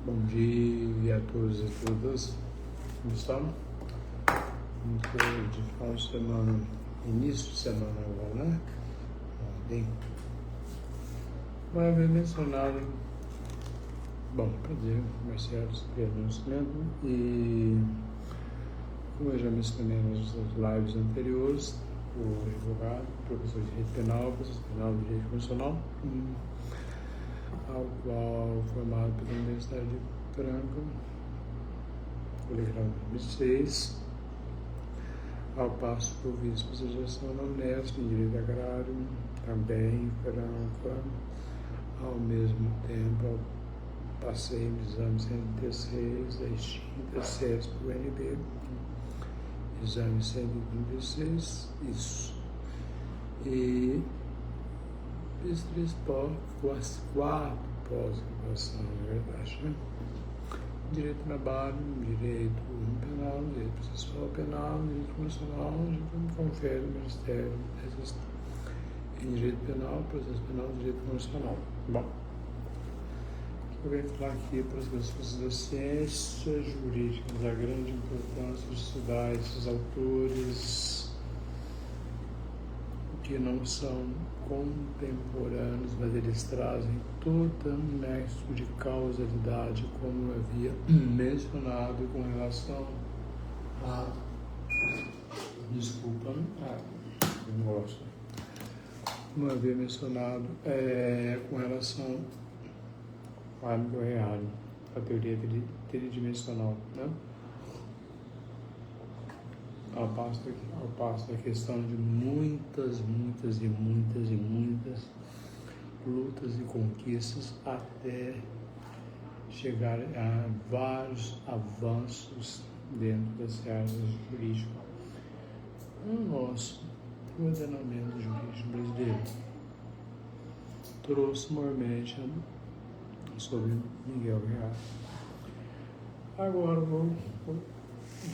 Bom dia a todos e todas. Como estão? De final de semana, início de semana agora, né? Bem, vai haver mencionado, bom, prazer, Marcelo Pedro Nascimento, e como eu já mencionei nas lives anteriores, o advogado, professor de direito penal, professor penal de direito constitucional, ao qual formado pela Universidade de Franca, colegiado em 2006, ao passo que eu fiz especialização na Unesp em Direito Agrário, também em Franca, ao mesmo tempo passei no exame CNT6 da extinta CESP UNB, exame 136, isso. E fiz quatro pós-graduação, na verdade, né? Direito do trabalho, direito penal, direito processual penal, direito constitucional, a gente confere no Ministério em direito penal, processo penal, direito constitucional. Bom, eu venho falar aqui para as pessoas da ciência jurídica, da grande importância de estudar esses autores que não são contemporâneos, mas eles trazem todo um nexo de causalidade, como eu havia mencionado com relação a... Desculpa, não gosto. Como eu havia mencionado com relação ao âmbito real, a teoria tridimensional, né? Ao passo da questão de muitas lutas e conquistas até chegar a vários avanços dentro da seara jurídica no nosso ordenamento jurídico brasileiro. Trouxe mormente sobre Miguel Reale. Agora vou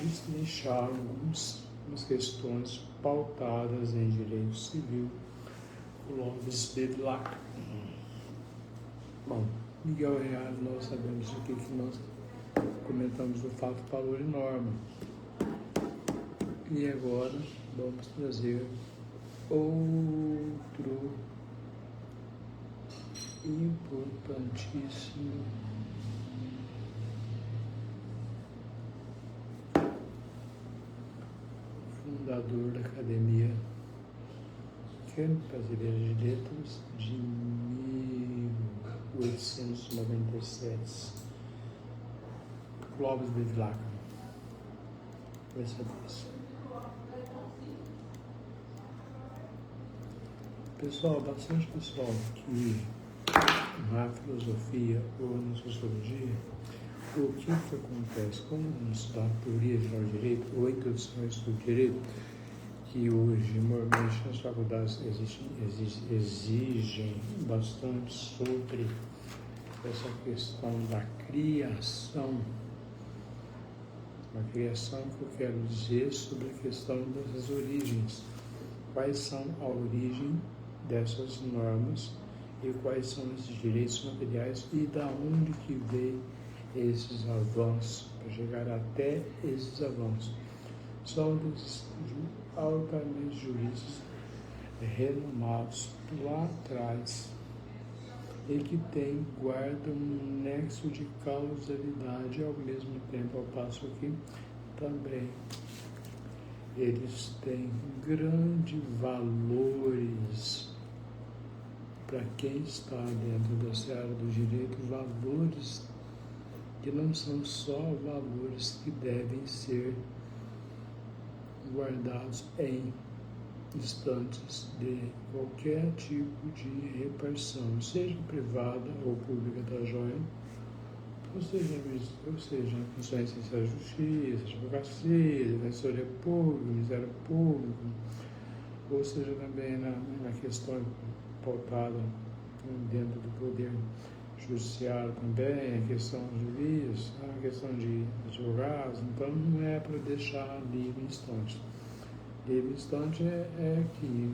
destrinchar algumas questões pautadas em direito civil, Clóvis Bevilacqua. Bom, Miguel Reale, nós sabemos aqui que nós comentamos o fato, valor e norma. E agora vamos trazer outro importantíssimo fundador da Academia Brasileira de Letras de 1897, Clóvis Bevilacqua. Vai saber isso. Pessoal, bastante pessoal que na filosofia ou na sociologia, o que acontece? Como vamos estudar teoria geral de direito ou introdução ao estudo de direito, que hoje, normalmente, nas faculdades exigem bastante sobre essa questão da criação. A criação que eu quero dizer sobre a questão dessas origens. Quais são a origem dessas normas e quais são esses direitos materiais e da onde que veio esses avanços, para chegar até esses avanços. São desses altamente juristas renomados lá atrás e que guardam um nexo de causalidade ao mesmo tempo, ao passo que também eles têm grandes valores para quem está dentro da seara do direito, valores que não são só valores que devem ser guardados em instantes de qualquer tipo de repartição, seja privada ou pública da joia, ou seja funções da justiça, advocacia, defensoria pública, Ministério Público, ou seja também na questão pautada dentro do poder judiciário também, a questão de juízes, a questão de advogados. Então não é para deixar livre instante. Livre instante é que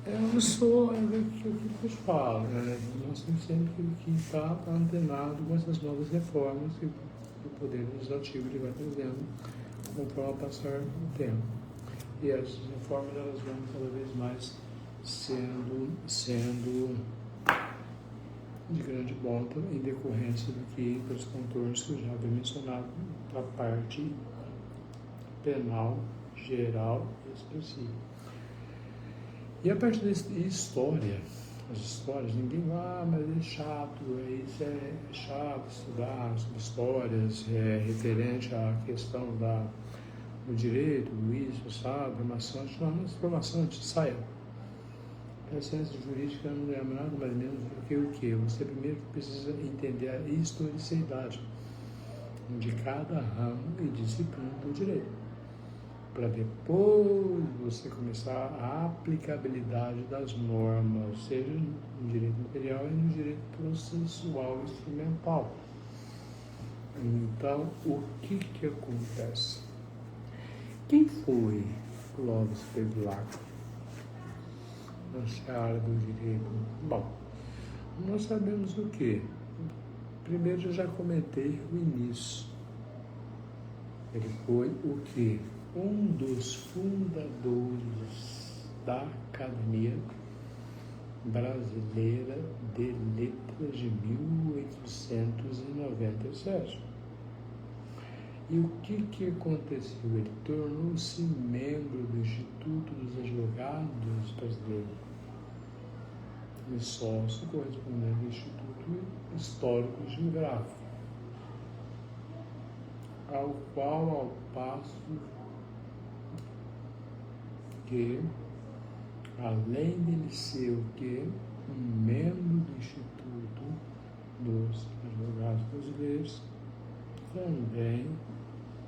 Eu sou aquilo que eu te falo, né? Nós temos sempre que estar antenado com essas novas reformas que o Poder Legislativo ele vai trazendo conforme passar o tempo. E essas reformas elas vão cada vez mais sendo de grande monta em decorrência dos contornos que eu já havia mencionado da parte penal, geral e expressiva. E a parte da história, as histórias, ninguém vai, mas é chato, isso é chato estudar sobre histórias referente à questão do direito, do isso, sabe, formações, saia. A ciência jurídica não é nada mais menos do que o quê? Você primeiro precisa entender a historicidade de cada ramo e disciplina do direito, para depois você começar a aplicabilidade das normas, seja no direito material e no direito processual instrumental. Então, o que acontece? Quem foi Clóvis Bevilacqua na seara do direito? Bom, nós sabemos o quê? Primeiro, eu já comentei o início. Ele foi o quê? Um dos fundadores da Academia Brasileira de Letras de 1897. E o que aconteceu? Ele tornou-se membro do Instituto dos Advogados Brasileiros e sócio correspondente ao Instituto Histórico Geográfico, ao qual, ao passo que, além dele ser o quê? Um membro do Instituto dos Advogados Brasileiros, também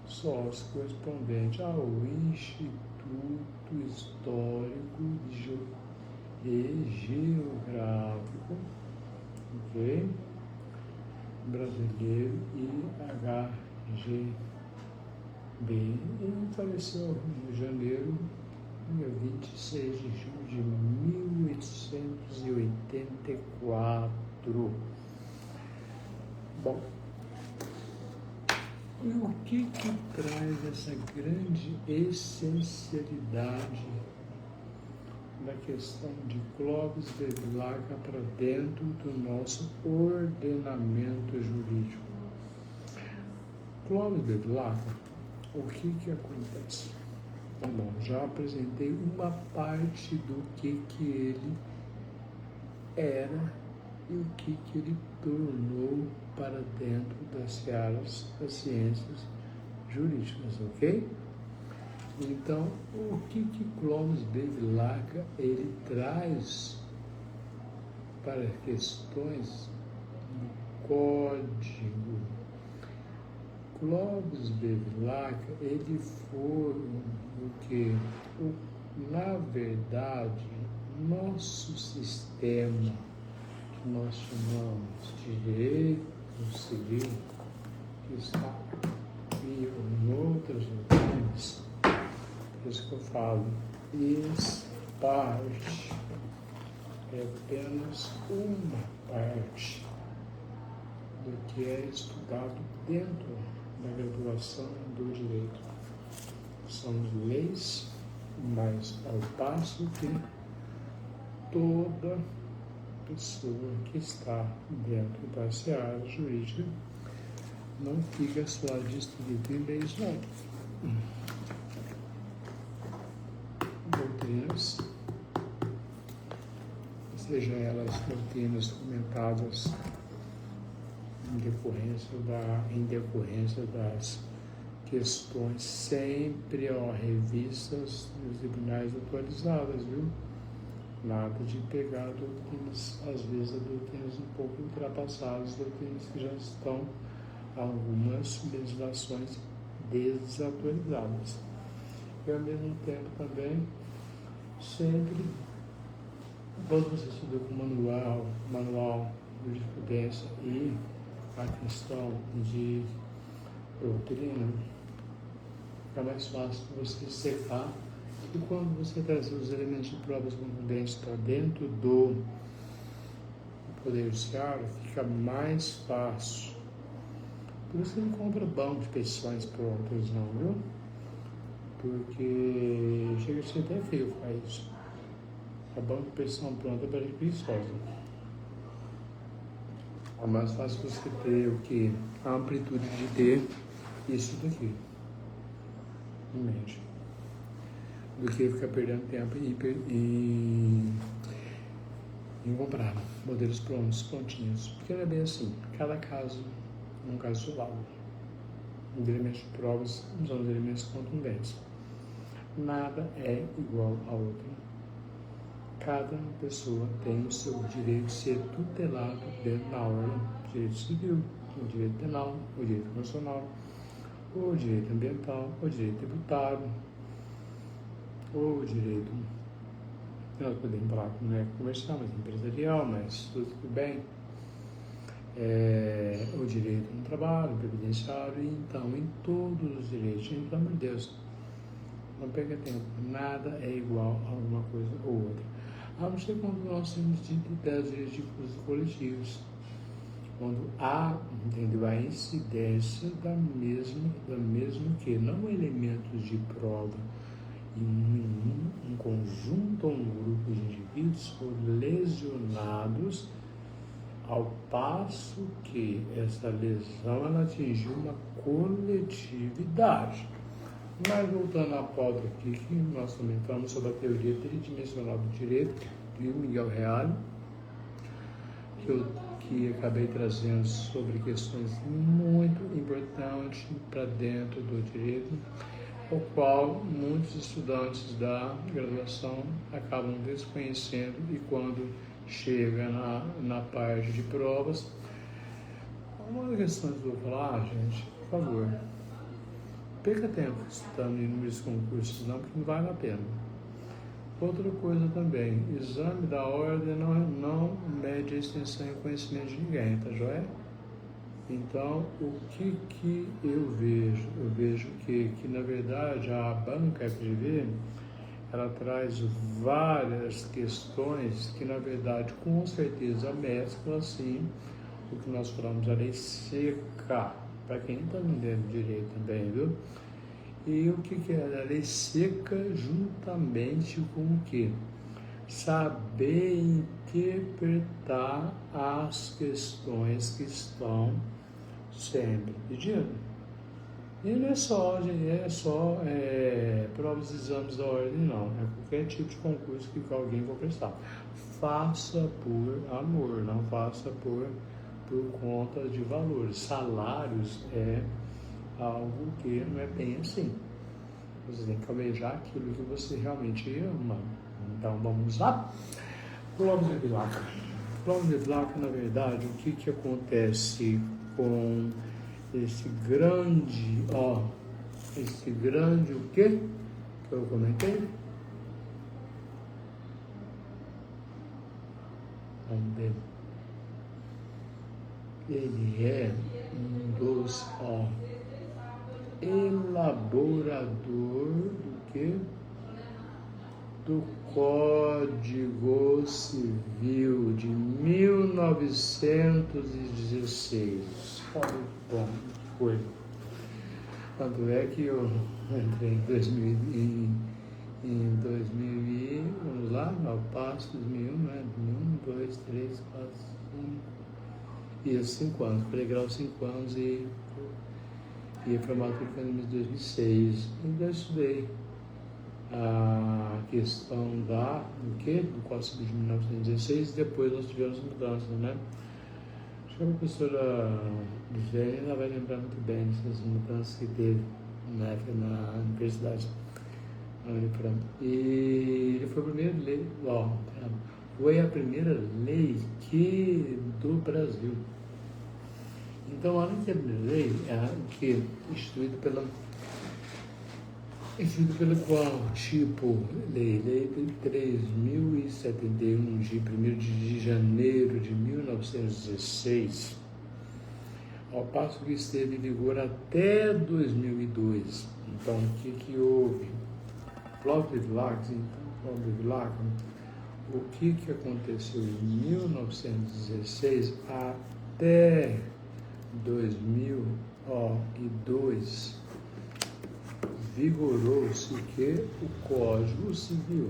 sócio correspondente ao Instituto Histórico e Geográfico, ok? Brasileiro, IHGB, e faleceu no Rio de Janeiro, dia 26 de julho de 1884. Bom, e o que traz essa grande essencialidade da questão de Clóvis Bevilacqua para dentro do nosso ordenamento jurídico? Clóvis Bevilacqua, o que acontece? Bom, já apresentei uma parte do que ele era e o que ele tornou para dentro das searas das ciências jurídicas, ok? Então, o que Clóvis Bevilacqua ele traz para questões do código? Clóvis Bevilacqua, ele foi o que, na verdade, nosso sistema que nós chamamos de direito civil, que está em outras lugares, por isso que eu falo, parte é apenas uma parte do que é estudado dentro da graduação do direito. São leis, mas ao passo que toda pessoa que está dentro da seara jurídica não fica só distrito em leis, não. Doutrinas, sejam elas doutrinas comentadas em decorrência das questões sempre revistas nos tribunais atualizadas, viu? Nada de pegar doutrinas, às vezes doutrinas um pouco ultrapassadas, doutrinas que já estão algumas legislações desatualizadas. E ao mesmo tempo também, sempre, quando você estuda com manual de jurisprudência e a questão de doutrina, fica mais fácil você secar E quando você traz os elementos de provas contundentes para dentro do poder judiciário, fica mais fácil. Por isso você não compra banco de petições prontas, não, viu? Porque chega a ser até feio falar isso. A banco de petição pronta é para gente preguiçosa. É mais fácil você ter o que? A amplitude de ter isso daqui em mente, do que ficar perdendo tempo em comprar modelos prontos, prontinhos. Porque não é bem assim. Cada caso é um caso isolado. Os elementos de provas são os elementos contundentes. Nada é igual a outro. Cada pessoa tem o seu direito de ser tutelado dentro da ordem, o direito civil, o direito penal, o direito constitucional, o direito ambiental, o direito tributário, o direito, nós podemos falar que não é comercial, mas empresarial, mas tudo bem, o direito no trabalho, previdenciário, então, em todos os direitos, gente, pelo amor de Deus, não perca tempo, nada é igual a uma coisa ou outra. A não ser quando nós temos direitos de custos coletivos, quando há, entendeu, a incidência da mesma que não elementos de prova em um conjunto ou um grupo de indivíduos foram lesionados, ao passo que essa lesão ela atingiu uma coletividade. Mas voltando à pauta aqui, que nós também falamos sobre a teoria tridimensional do direito, de Miguel Reale, que acabei trazendo sobre questões muito importantes para dentro do direito, o qual muitos estudantes da graduação acabam desconhecendo e quando chega na parte de provas, uma das questões que eu vou falar, gente, por favor, perca tempo estudando em inúmeros concursos, não, porque não vale a pena. Outra coisa também, exame da ordem não mede a extensão e conhecimento de ninguém, tá joia? Então, o que eu vejo? Eu vejo que na verdade a banca FGV, ela traz várias questões que na verdade com certeza mescla assim o que nós falamos, a lei seca, para quem está entendendo direito também, viu? E o que é a lei seca juntamente com o quê? Saber interpretar as questões que estão sempre pedindo. E não é só provas e exames da ordem, não. É qualquer tipo de concurso que alguém for prestar. Faça por amor, não faça por conta de valores. Salários é algo que não é bem assim. Você tem que almejar aquilo que você realmente ama. Então vamos lá. Prova de placa. Prova de placa, na verdade, o que acontece com esse grande, o quê? Que eu comentei? Vamos ver. Ele é um dos, elaborador do quê? Do Código Civil de 1916. Olha que bom, que coisa. Tanto é que eu entrei em 2000 vamos lá, ao passo, 2001, né? 1, 2, 3, 4, 5. Isso, 5 anos. Falei grau 5 anos e a formatura foi em 2006. Então eu estudei a questão do Código Civil de 1916 e depois nós tivemos mudanças, né? Acho que a professora Gisele ela vai lembrar muito bem dessas mudanças que teve na universidade, na Unifram. E ele foi a primeira lei, foi a primeira lei do Brasil. Então, além de a primeira lei, que instituída pela qual tipo lei de 3.071 de 1º de janeiro de 1916, ao passo que esteve em vigor até 2002. Então, o que houve? Cláudio Bevilacqua, o que aconteceu em 1916 até 2002, vigorou-se que o Código Civil,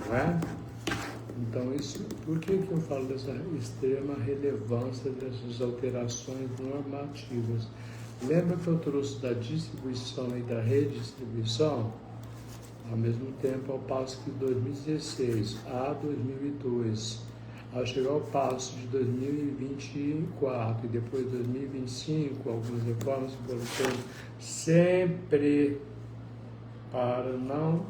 não é? Então, isso, por que eu falo dessa extrema relevância dessas alterações normativas? Lembra que eu trouxe da distribuição e da redistribuição? Ao mesmo tempo, ao passo que 2016 a 2002, ao chegar ao passo de 2024 e depois 2025, algumas reformas foram feitas sempre para não...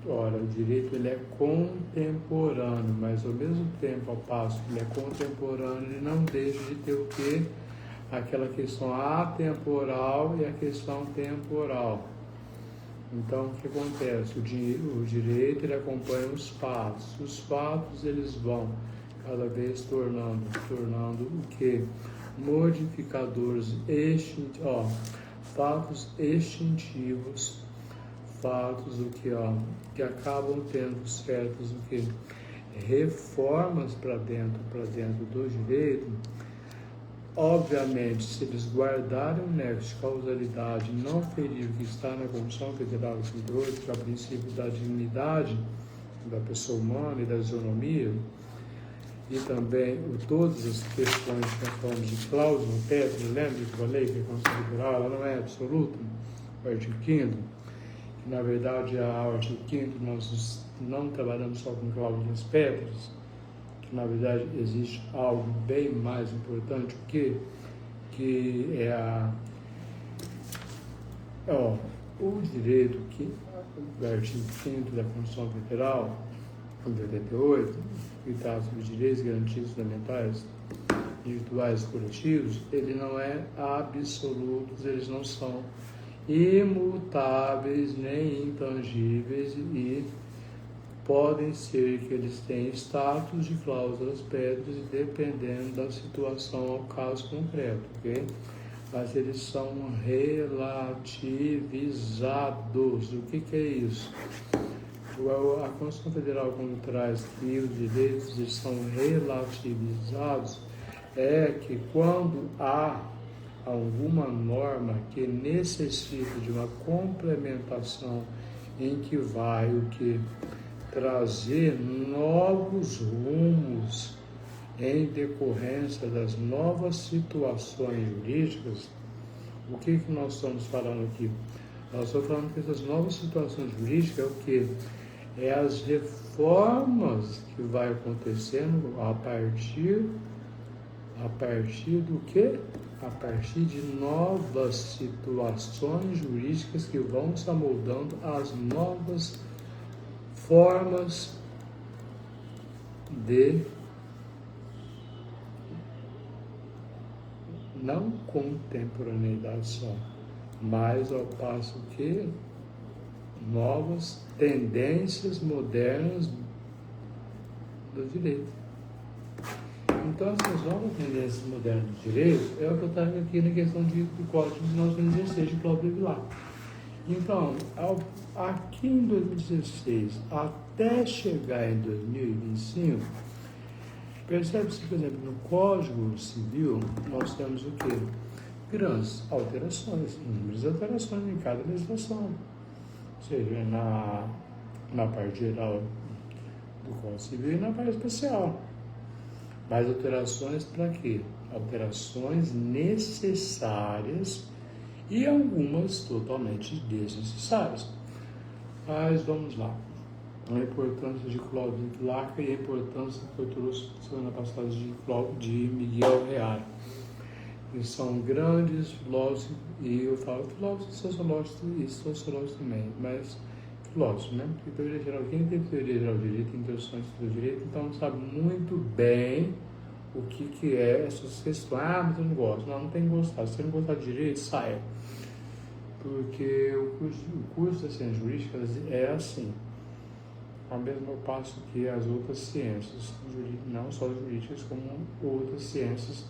Ora, o direito ele é contemporâneo, mas ao mesmo tempo, ao passo que ele é contemporâneo, ele não deixa de ter o quê? Aquela questão atemporal e a questão temporal. Então, o que acontece? O direito ele acompanha os fatos eles vão cada vez tornando o quê? Modificadores fatos extintivos, fatos que acabam tendo certos reformas para dentro do direito. Obviamente, se eles guardarem o nexo de causalidade e não ferir o que está na Constituição Federal de 88, que é o princípio da dignidade da pessoa humana e da isonomia, e também todas as questões que nós falamos de cláusula pétrea, lembra que eu falei que a Constituição Federal ela não é absoluta, o artigo 5º, que na verdade o artigo 5º nós não trabalhamos só com cláusulas pétreas, que na verdade existe algo bem mais importante que é o direito que o artigo 5º da Constituição Federal, de 88, que trata sobre direitos e garantias fundamentais, individuais e coletivos, ele não é absoluto, eles não são imutáveis nem intangíveis e podem ser que eles tenham status de cláusulas pétreas dependendo da situação ao caso concreto, ok? Mas eles são relativizados. O que é isso? A Constituição Federal, quando traz que os direitos eles são relativizados, é que quando há alguma norma que necessita de uma complementação em que vai trazer novos rumos em decorrência das novas situações jurídicas, o que nós estamos falando aqui? Nós estamos falando que essas novas situações jurídicas é o quê? É as reformas que vai acontecendo a partir do quê? A partir de novas situações jurídicas que vão se amoldando às novas formas de não contemporaneidade só, mas ao passo que novas tendências modernas do direito. Então, essas novas tendências modernas do direito é o que eu estava aqui na questão do Código de 1916 de Cláudio Bevilacqua. Então, aqui em 2016 até chegar em 2025, percebe-se, por exemplo, no Código Civil, nós temos o quê? Grandes alterações, inúmeras alterações em cada legislação. Ou seja, na parte geral do Código Civil e na parte especial. Mas alterações para quê? Alterações necessárias e algumas totalmente desnecessárias. Mas vamos lá. A importância de Cláudio Bevilacqua e a importância que eu trouxe semana passada de Miguel Reale. Eles são grandes filósofos, e eu falo filósofos e sociólogos também, mas filósofos, né? Porque teoria geral, quem tem teoria geral do direito, tem introduções do direito, então sabe muito bem o que é essas questões. Mas eu não gosto. Não tem que gostar. Se você não gostar de direito, saia. Porque o curso das ciências jurídicas é assim, ao mesmo passo que as outras ciências, não só jurídicas, como outras ciências,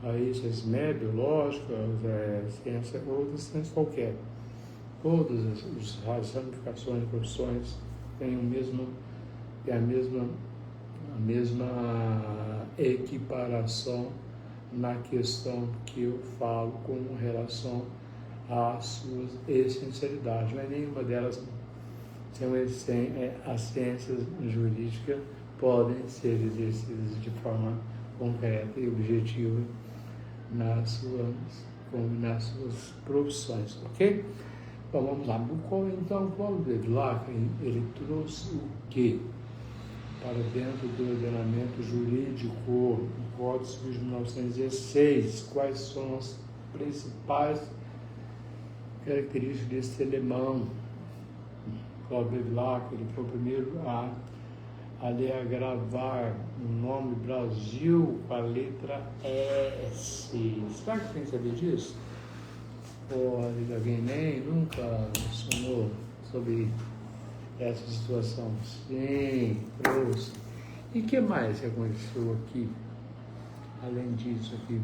aí ciências biológicas, outras ciências qualquer. Todas as ramificações de profissões têm a mesma equiparação na questão que eu falo com relação às suas essencialidades, mas nenhuma delas as ciências jurídicas podem ser exercidas de forma concreta e objetiva nas suas profissões, ok? Então vamos lá. Então, Paulo Bevilacqua, ele trouxe o que para dentro do ordenamento jurídico, o Código Civil de 1916? Quais são as principais características desse alemão? Paulo Bevilacqua, ele foi o primeiro a gravar o nome Brasil com a letra S. Será que tem que saber disso? Ou alguém nem nunca sonhou sobre essa situação? Sim, trouxe. E o que mais que aconteceu aqui? Além disso aqui,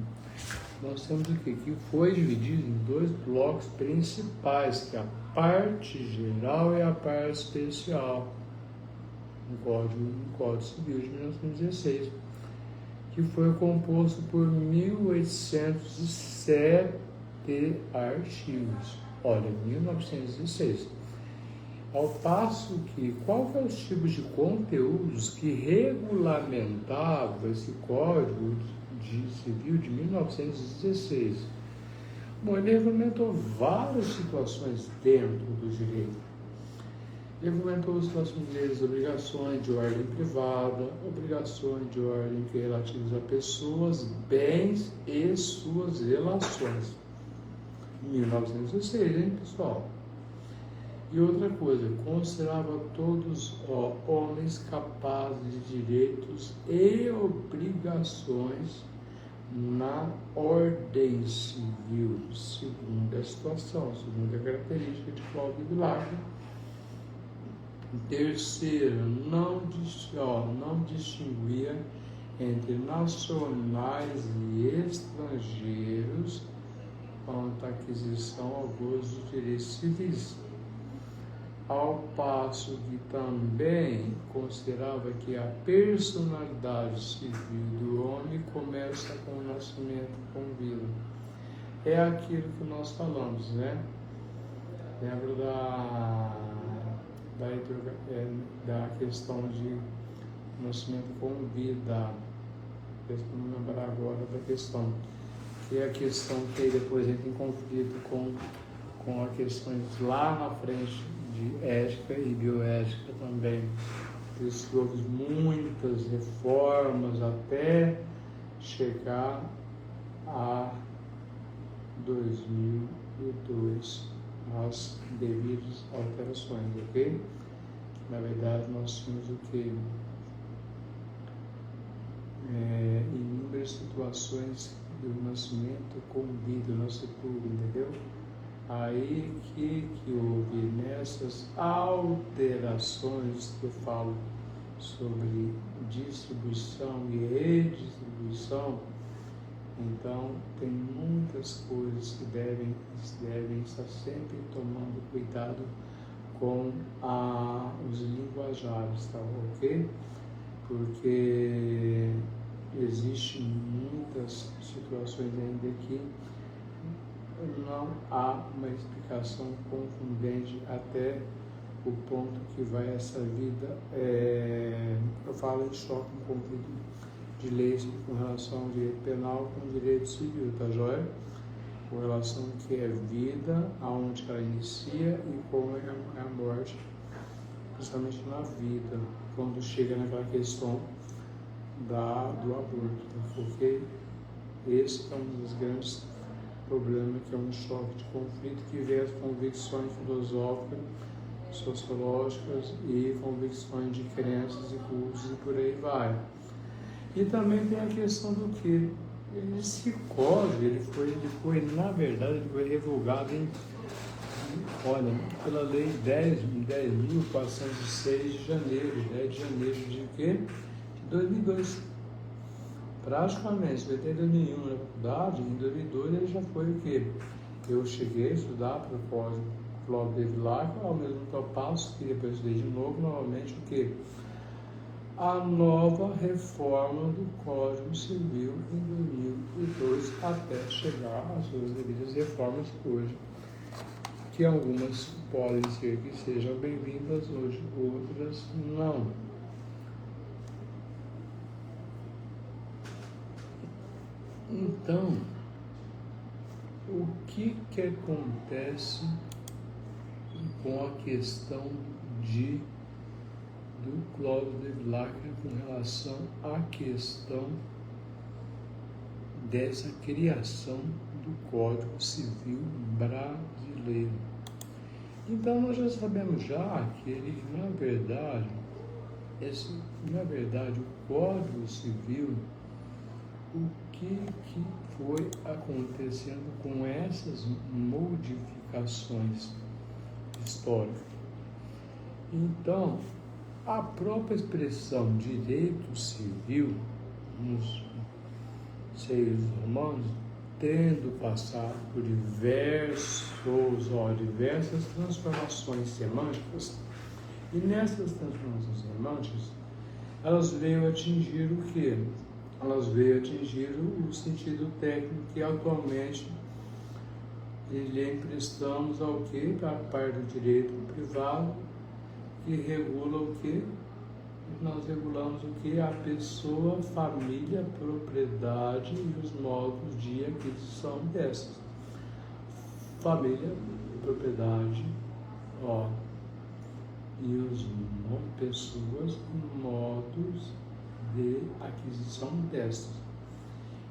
nós temos o que foi dividido em dois blocos principais, que é a parte geral e a parte especial, no Código Civil de 1916, que foi composto por 1.807 artigos. Olha, 1916. Ao passo que, qual que é os tipos de conteúdos que regulamentavam esse Código Civil de 1916? Bom, ele regulamentou várias situações dentro do direito. Regulamentou situações de obrigações de ordem privada, obrigações de ordem relativas a pessoas, bens e suas relações. 1916, hein, pessoal? E outra coisa, considerava todos homens capazes de direitos e obrigações na ordem civil, segunda situação, segunda característica de Paulo Bevilacqua. Terceiro, não distinguia entre nacionais e estrangeiros quanto à aquisição ou gozo de direitos civis. Ao passo que também considerava que a personalidade civil do homem começa com o nascimento, com vida. É aquilo que nós falamos, né? Lembra da questão de nascimento com vida. Eu não lembrar agora da questão. Que é a questão que depois entra em conflito com a questão lá na frente de ética e bioética também. Houve muitas reformas até chegar a 2002, as devidas alterações, ok? Na verdade, nós tínhamos o que? Inúmeras situações do nascimento com vida, nascituro, entendeu? Aí que houve nessas alterações que eu falo sobre distribuição e redistribuição, então tem muitas coisas que devem estar sempre tomando cuidado com os linguajares, tá ok? Porque existem muitas situações ainda que não há uma explicação confundente até o ponto que vai essa vida, eu falo em choque, um conflito de leis com relação ao direito penal com o direito civil, tá joia? Com relação ao que é vida, aonde ela inicia e como é a morte, principalmente na vida, quando chega naquela questão do aborto, porque esse é um dos grandes problemas, que é um choque de conflito que vem as convicções filosóficas, sociológicas e convicções de crenças e cultos e por aí vai. E também tem a questão do que esse código, ele foi na verdade, ele foi revogado pela lei 10.406 de janeiro, 10 de janeiro de quê? De 2002. Praticamente, eu entrei em 2001 na faculdade, em 2002 ele já foi o quê? Eu cheguei a estudar para o Clóvis de Vilar, ao mesmo passo que depois veio de novo, novamente, o que? A nova reforma do Código Civil em 2002, até chegar às suas devidas reformas hoje, que algumas podem ser que sejam bem-vindas hoje, outras não. Então, o que acontece com a questão do Clóvis de Vilar com relação à questão dessa criação do Código Civil brasileiro? Então nós já sabemos que ele, na verdade, o Código Civil, o que foi acontecendo com essas modificações históricas? Então, a própria expressão direito civil nos seios romanos, tendo passado por diversas transformações semânticas, e nessas transformações semânticas, elas veio atingir o quê? Elas veio atingir o sentido técnico que atualmente lhe emprestamos ao quê? Para a parte do direito privado, que regula o quê? Nós regulamos o que? A pessoa, família, propriedade e os modos de aquisição dessas. Família, propriedade, e os pessoas e modos de aquisição dessas.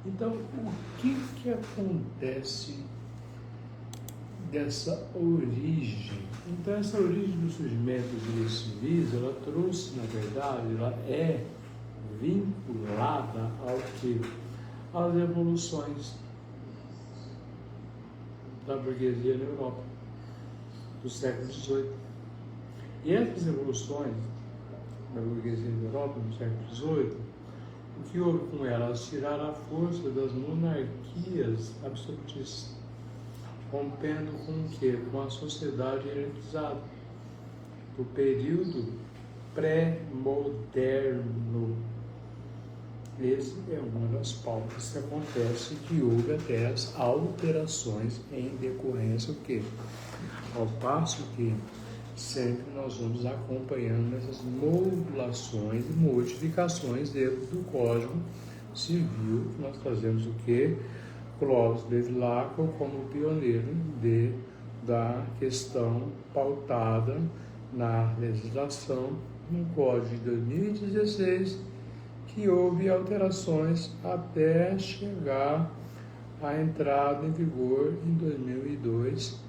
Então, o que acontece dessa origem? Então, essa origem do surgimento dos direitos civis, ela trouxe, na verdade, ela é vinculada ao que? Às evoluções da burguesia na Europa, do século XVIII. E essas evoluções da burguesia na Europa, no século XVIII, o que houve com elas? Tiraram a força das monarquias absolutistas, rompendo com o quê? Com a sociedade hierarquizada, do período pré-moderno. Esse é uma das pautas que acontece, que houve até as alterações em decorrência o quê? Ao passo que sempre nós vamos acompanhando essas modulações e modificações dentro do Código Civil, que nós trazemos o quê? Clóvis de Vilar como pioneiro da questão pautada na legislação no Código de 2016, que houve alterações até chegar à entrada em vigor em 2002,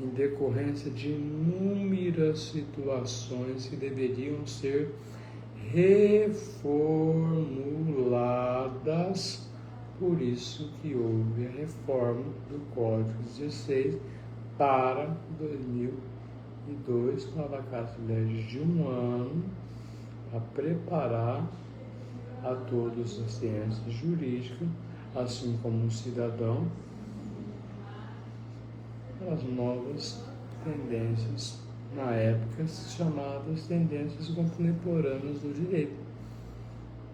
em decorrência de inúmeras situações que deveriam ser reformuladas. Por isso que houve a reforma do Código 16 para 2002, com a vacatio legis de 1 ano, para preparar a todos a ciência jurídica, assim como o cidadão, as novas tendências, na época chamadas tendências contemporâneas do direito,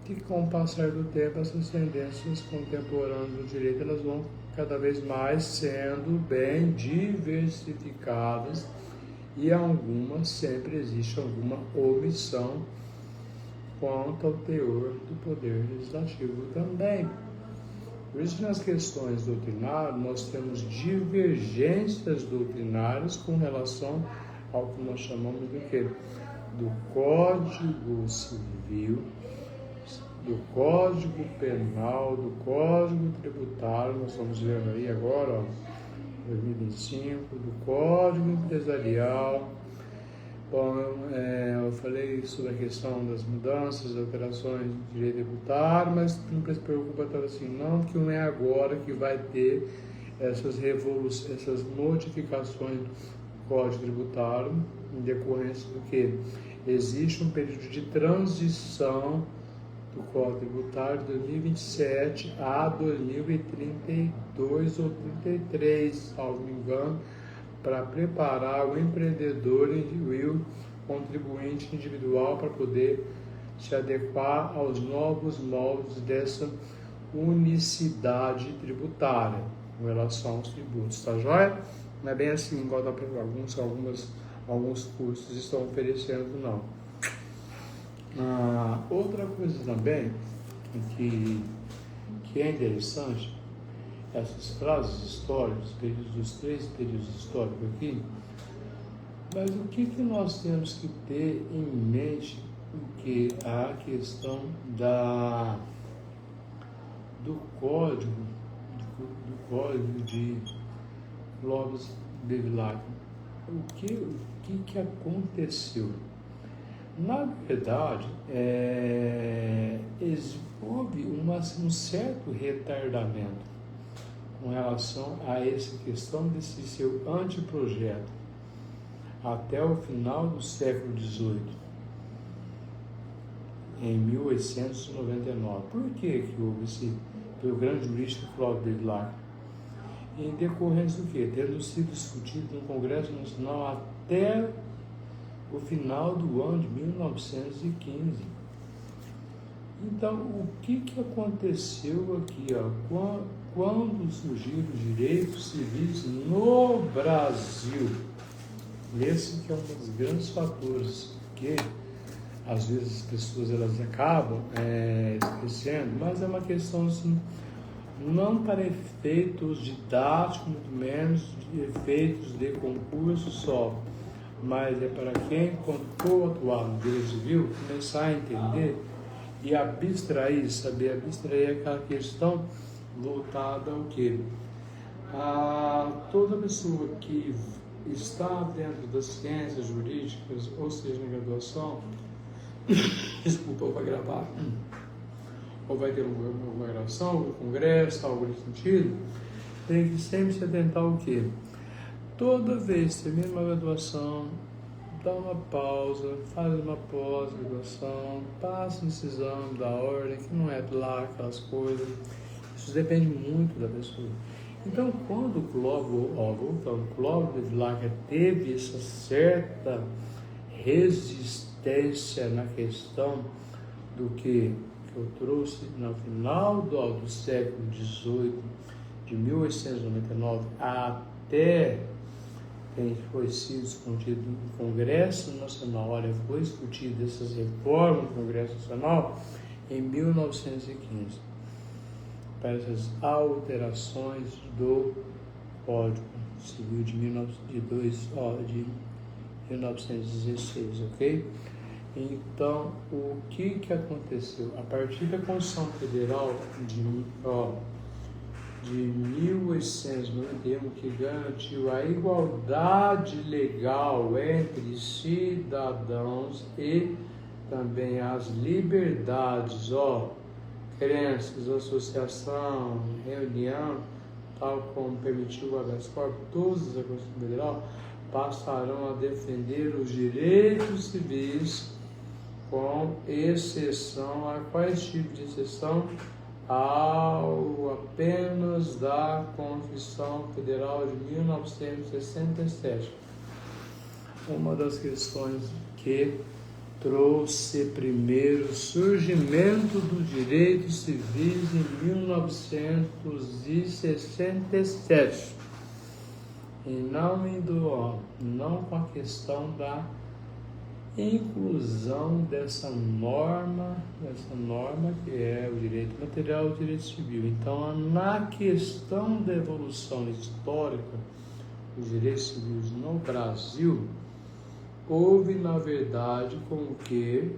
que com o passar do tempo essas tendências contemporâneas do direito elas vão cada vez mais sendo bem diversificadas, e algumas sempre existe alguma omissão quanto ao teor do poder legislativo também. Por isso, nas questões doutrinárias, nós temos divergências doutrinárias com relação ao que nós chamamos do quê? Do Código Civil, do Código Penal, do Código Tributário, nós estamos vendo aí agora, 2025, do Código Empresarial. Bom, eu falei sobre a questão das mudanças, alterações do direito tributário, mas não se preocupa tanto assim, não, que não é agora que vai ter essas modificações do Código Tributário, em decorrência do que existe um período de transição do Código Tributário de 2027 a 2032 ou 33, salvo me engano, para preparar o empreendedor e o contribuinte individual para poder se adequar aos novos moldes dessa unicidade tributária com relação aos tributos, tá joia? Não é bem assim, igual alguns cursos estão oferecendo, não. Outra coisa também que é interessante, essas frases históricas, dos 3 períodos históricos aqui, mas o que nós temos que ter em mente, que a questão do código de Clovis Bevilacqua. O que aconteceu? Na verdade, houve um certo retardamento com relação a essa questão desse seu anteprojeto até o final do século XVIII, em 1899. Por que houve pelo grande jurista Clovis Bevilacqua? Em decorrência do quê? Tendo sido discutido no Congresso Nacional até o final do ano de 1915. Então, o que aconteceu aqui? Quando surgiram os direitos civis no Brasil? Esse que é um dos grandes fatores que às vezes as pessoas elas acabam esquecendo, mas é uma questão assim, não para efeitos didáticos, muito menos de efeitos de concurso só, mas é para quem, quando for atuar no direito civil, começar a entender e saber abstrair aquela questão voltada ao quê? A toda pessoa que está dentro das ciências jurídicas, ou seja, na graduação, desculpa, vai gravar, ou vai ter uma gravação, um congresso, algo nesse sentido, tem que sempre se atentar ao quê? Toda vez que termina uma graduação, dá uma pausa, faz uma pós-graduação, passa esse exame da ordem, que não é lá aquelas coisas, isso depende muito da pessoa. Então, quando o Clovis Bevilacqua teve essa certa resistência na questão do que eu trouxe no final do século XVIII, de 1899 até foi sido discutido no Congresso Nacional, foi discutido essas reformas no Congresso Nacional em 1915, para essas alterações do Código Civil de 1916, ok? Então, o que aconteceu? A partir da Constituição Federal de 1891, que garantiu a igualdade legal entre cidadãos e também as liberdades, crenças, associação, reunião, tal como permitiu o habeas corpus, todas as Constituição Federal passarão a defender os direitos civis, com exceção a quais tipos de exceção? Apenas da Constituição Federal de 1967. Uma das questões que trouxe primeiro o surgimento dos direitos civis em 1967. E não com a questão da inclusão dessa norma que é o direito material e o direito civil. Então, na questão da evolução histórica dos direitos civis no Brasil, houve, na verdade, com que,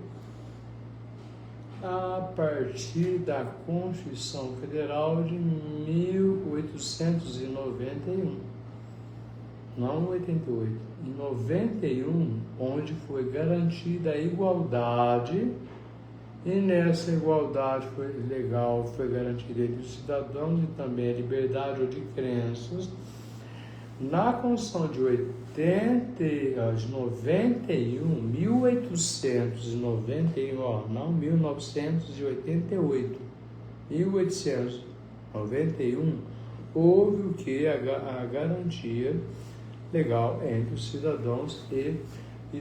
a partir da Constituição Federal de 1891, não 88, em 91, onde foi garantida a igualdade, e nessa igualdade foi garantida entre os cidadãos e também a liberdade de crenças. Na Constituição de 1888, não 1988, 1891, houve o que? A garantia legal entre os cidadãos e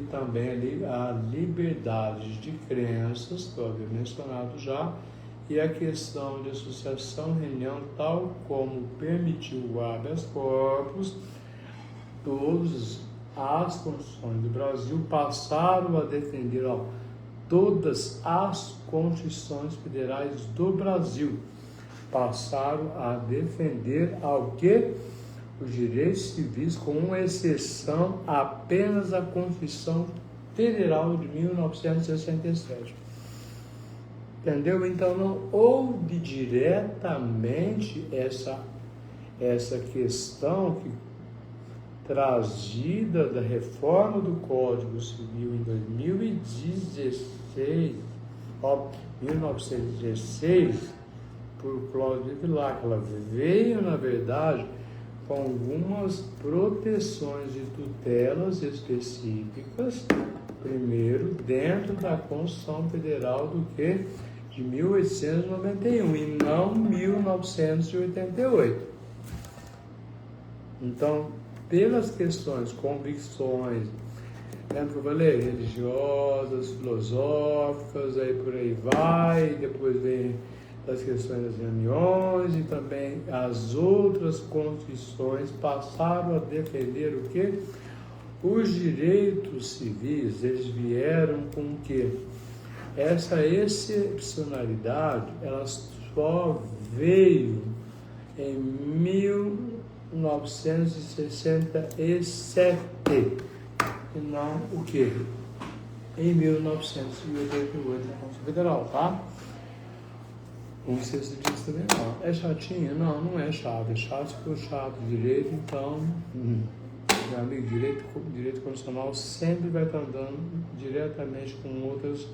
também ali a liberdade de crenças, que eu havia mencionado já, e a questão de associação, reunião, tal como permitiu o habeas corpus, todas as constituições do Brasil passaram a defender todas as constituições federais do Brasil passaram a defender ao que? Os direitos civis, com exceção apenas a Constituição Federal de 1967. Entendeu? Então não houve diretamente essa questão que trazida da reforma do Código Civil em 1916, por Cláudio Vilar. Ela veio, na verdade, com algumas proteções de tutelas específicas, primeiro, dentro da Constituição Federal do que? De 1891 e não 1988. Então, pelas questões, convicções, lembra que eu falei? Religiosas, filosóficas, aí por aí vai, depois vem as questões das reuniões e também as outras constituições passaram a defender o quê? Os direitos civis, eles vieram com o quê? Essa excepcionalidade, ela só veio em 1967 e não o quê? Em 1988 na Constituição Federal, tá? Não sei se diz também não. É chatinho? Não, não é chato. É chato se for chato. Direito, então, meu amigo, direito constitucional sempre vai estar andando diretamente com outros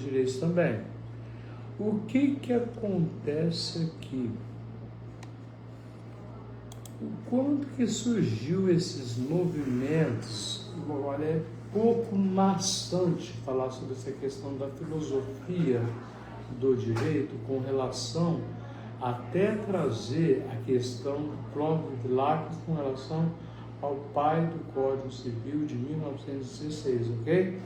direitos também. O que acontece aqui? Quando que surgiu esses movimentos? Olha, é pouco maçante falar sobre essa questão da filosofia do direito com relação até trazer a questão do Cláudio Vilar com relação ao pai do Código Civil de 1916, ok?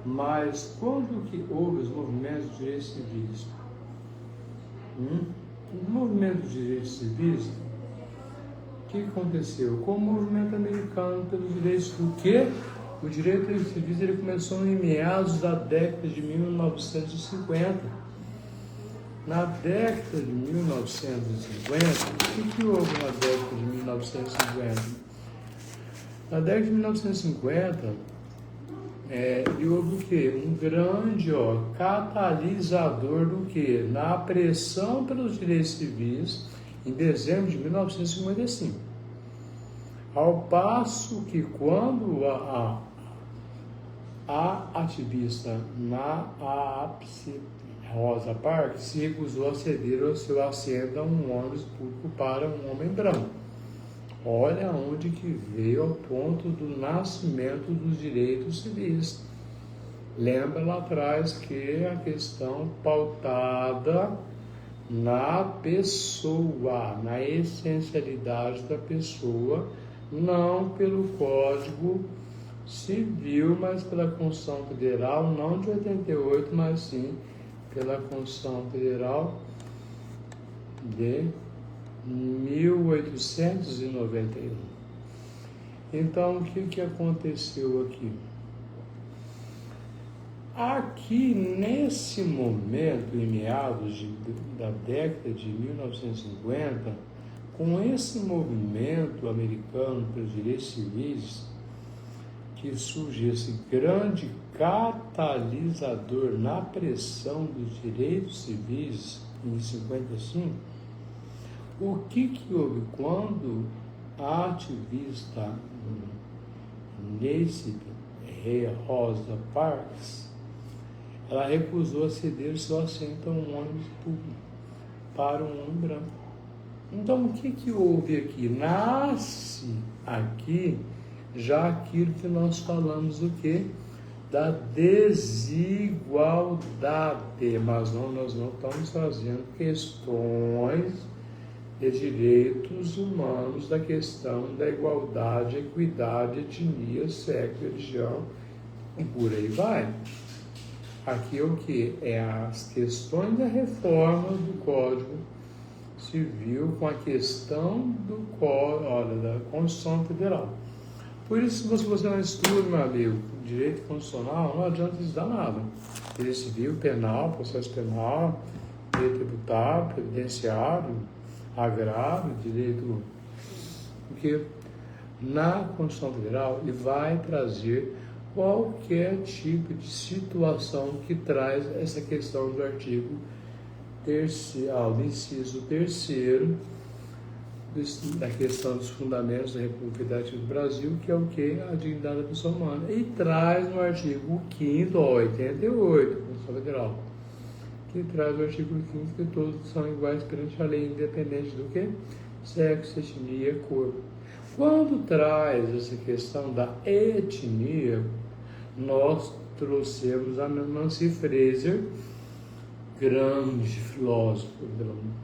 Mas quando que houve os movimentos de direitos civis? Os movimentos de direitos civis, o que aconteceu? Com o movimento americano pelos direitos do quê? O direito civil ele começou em meados da década de 1950. Na década de 1950, o que houve na década de 1950? Na década de 1950, houve o quê? Um grande catalisador do quê? Na pressão pelos direitos civis em dezembro de 1955. Ao passo que quando a ativista na ápice Rosa Parks se recusou a ceder ao seu assento a um ônibus público para um homem branco. Olha onde que veio ao ponto do nascimento dos direitos civis. Lembra lá atrás que a questão pautada na pessoa, na essencialidade da pessoa, não pelo Código Civil, mas pela Constituição Federal, não de 88, mas sim pela Constituição Federal de 1891. Então, o que aconteceu aqui? Aqui, nesse momento, em meados da década de 1950, com esse movimento americano pelos direitos civis, que surge esse grande catalisador na pressão dos direitos civis em 55, o que houve quando a ativista Nancy Rosa Parks, ela recusou a ceder o seu assento a um ônibus público para um homem branco. Então, o que houve aqui? Nasce aqui já aquilo que nós falamos do quê? Da desigualdade, mas nós não estamos trazendo questões de direitos humanos, da questão da igualdade, equidade, etnia, sexo, religião e por aí vai. Aqui é o que? É as questões da reforma do Código Civil com a questão da Constituição Federal. Por isso, se você não estuda, meu amigo, direito constitucional, não adianta estudar nada. Direito civil, penal, processo penal, direito tributário, previdenciário, agrário, direito... Porque na Constituição Federal ele vai trazer qualquer tipo de situação que traz essa questão do artigo 3º, do inciso 3º, da questão dos fundamentos da República Federativa do Brasil, que é o que? A dignidade da pessoa humana. E traz no artigo 5º, 88, da Constituição Federal, que traz no artigo 5º que todos são iguais perante a lei, independente do que? Sexo, etnia, cor. Quando traz essa questão da etnia, nós trouxemos a Nancy Fraser, grande filósofo,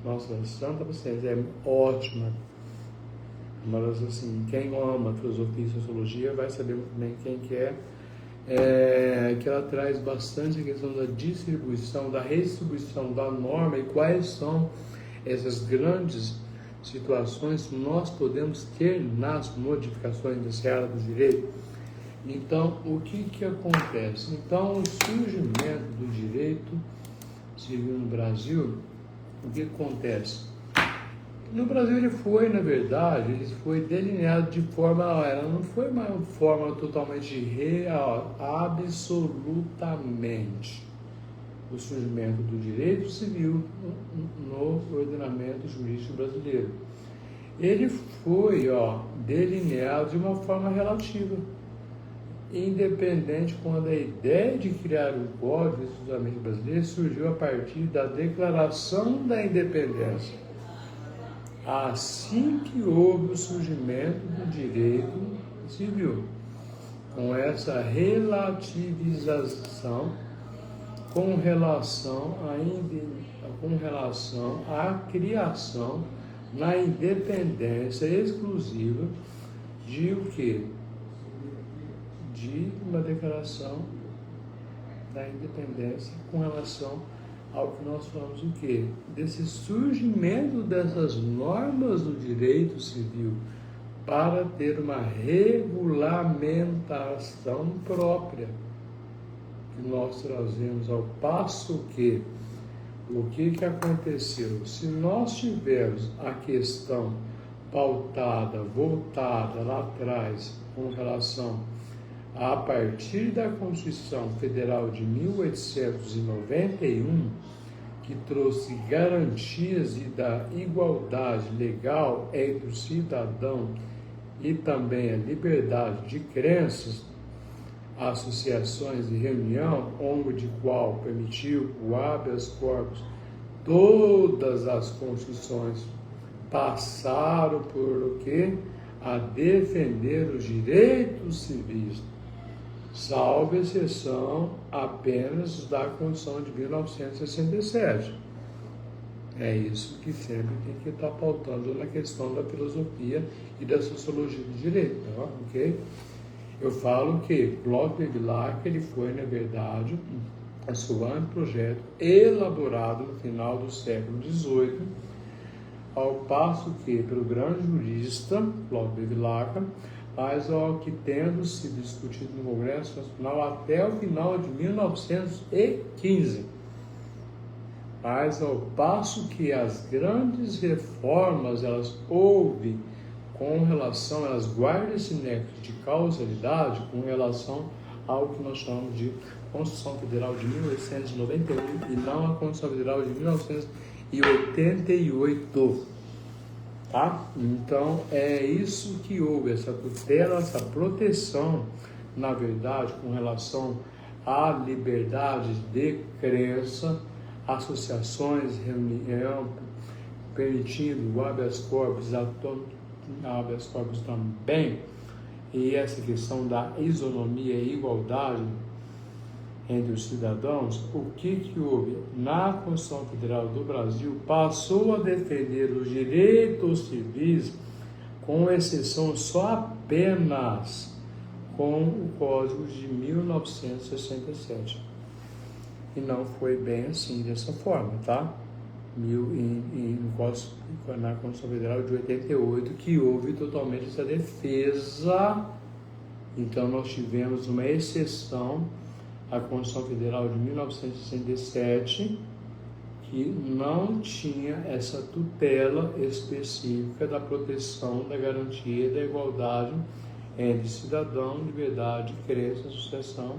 nossa santa paciência, é ótima. Mas assim, quem ama filosofia e sociologia vai saber muito bem quem que que ela traz bastante a questão da distribuição, da redistribuição da norma e quais são essas grandes situações que nós podemos ter nas modificações da seara do direito. Então, o que acontece? Então, o surgimento do direito civil no Brasil, o que acontece? No Brasil ele foi, na verdade, ele foi delineado de forma, ela não foi uma forma totalmente real, absolutamente, o surgimento do direito civil no ordenamento jurídico brasileiro. Ele foi, delineado de uma forma relativa, independente quando a ideia de criar um código de estudamento brasileiro surgiu a partir da Declaração da Independência. Assim que houve o surgimento do direito civil, com essa relativização com relação à criação na independência exclusiva de o quê? De uma declaração da independência com relação ao que nós falamos o quê? Desse surgimento dessas normas do direito civil para ter uma regulamentação própria que nós trazemos, ao passo que o que aconteceu? Se nós tivermos a questão pautada, voltada lá atrás com relação a partir da Constituição Federal de 1891, que trouxe garantias da igualdade legal entre o cidadão e também a liberdade de crenças, associações de reunião, onde qual permitiu o habeas corpus, todas as constituições passaram por o quê? A defender os direitos civis, salvo exceção apenas da Constituição de 1967. É isso que sempre tem que estar pautando na questão da filosofia e da sociologia do direito, tá? Ok? Eu falo que Bloch Bevilacqua, ele foi, na verdade, um suave projeto elaborado no final do século XVIII, ao passo que, pelo grande jurista Bloch Bevilacqua, mas ao que tendo sido discutido no Congresso Nacional até o final de 1915. Mas ao passo que as grandes reformas, elas houve com relação, elas guardam esse nexo de causalidade com relação ao que nós chamamos de Constituição Federal de 1891 e não a Constituição Federal de 1988. Tá? Então, é isso que houve, essa tutela, essa proteção, na verdade, com relação à liberdade de crença, associações, reunião, permitindo o habeas corpus também, e essa questão da isonomia e igualdade, entre os cidadãos, o que houve? Na Constituição Federal do Brasil, passou a defender os direitos civis, com exceção só apenas com o Código de 1967. E não foi bem assim, dessa forma, tá? Na Constituição Federal de 88, que houve totalmente essa defesa. Então, nós tivemos uma exceção à Constituição Federal de 1967, que não tinha essa tutela específica da proteção, da garantia da igualdade entre cidadão, liberdade, crença, associação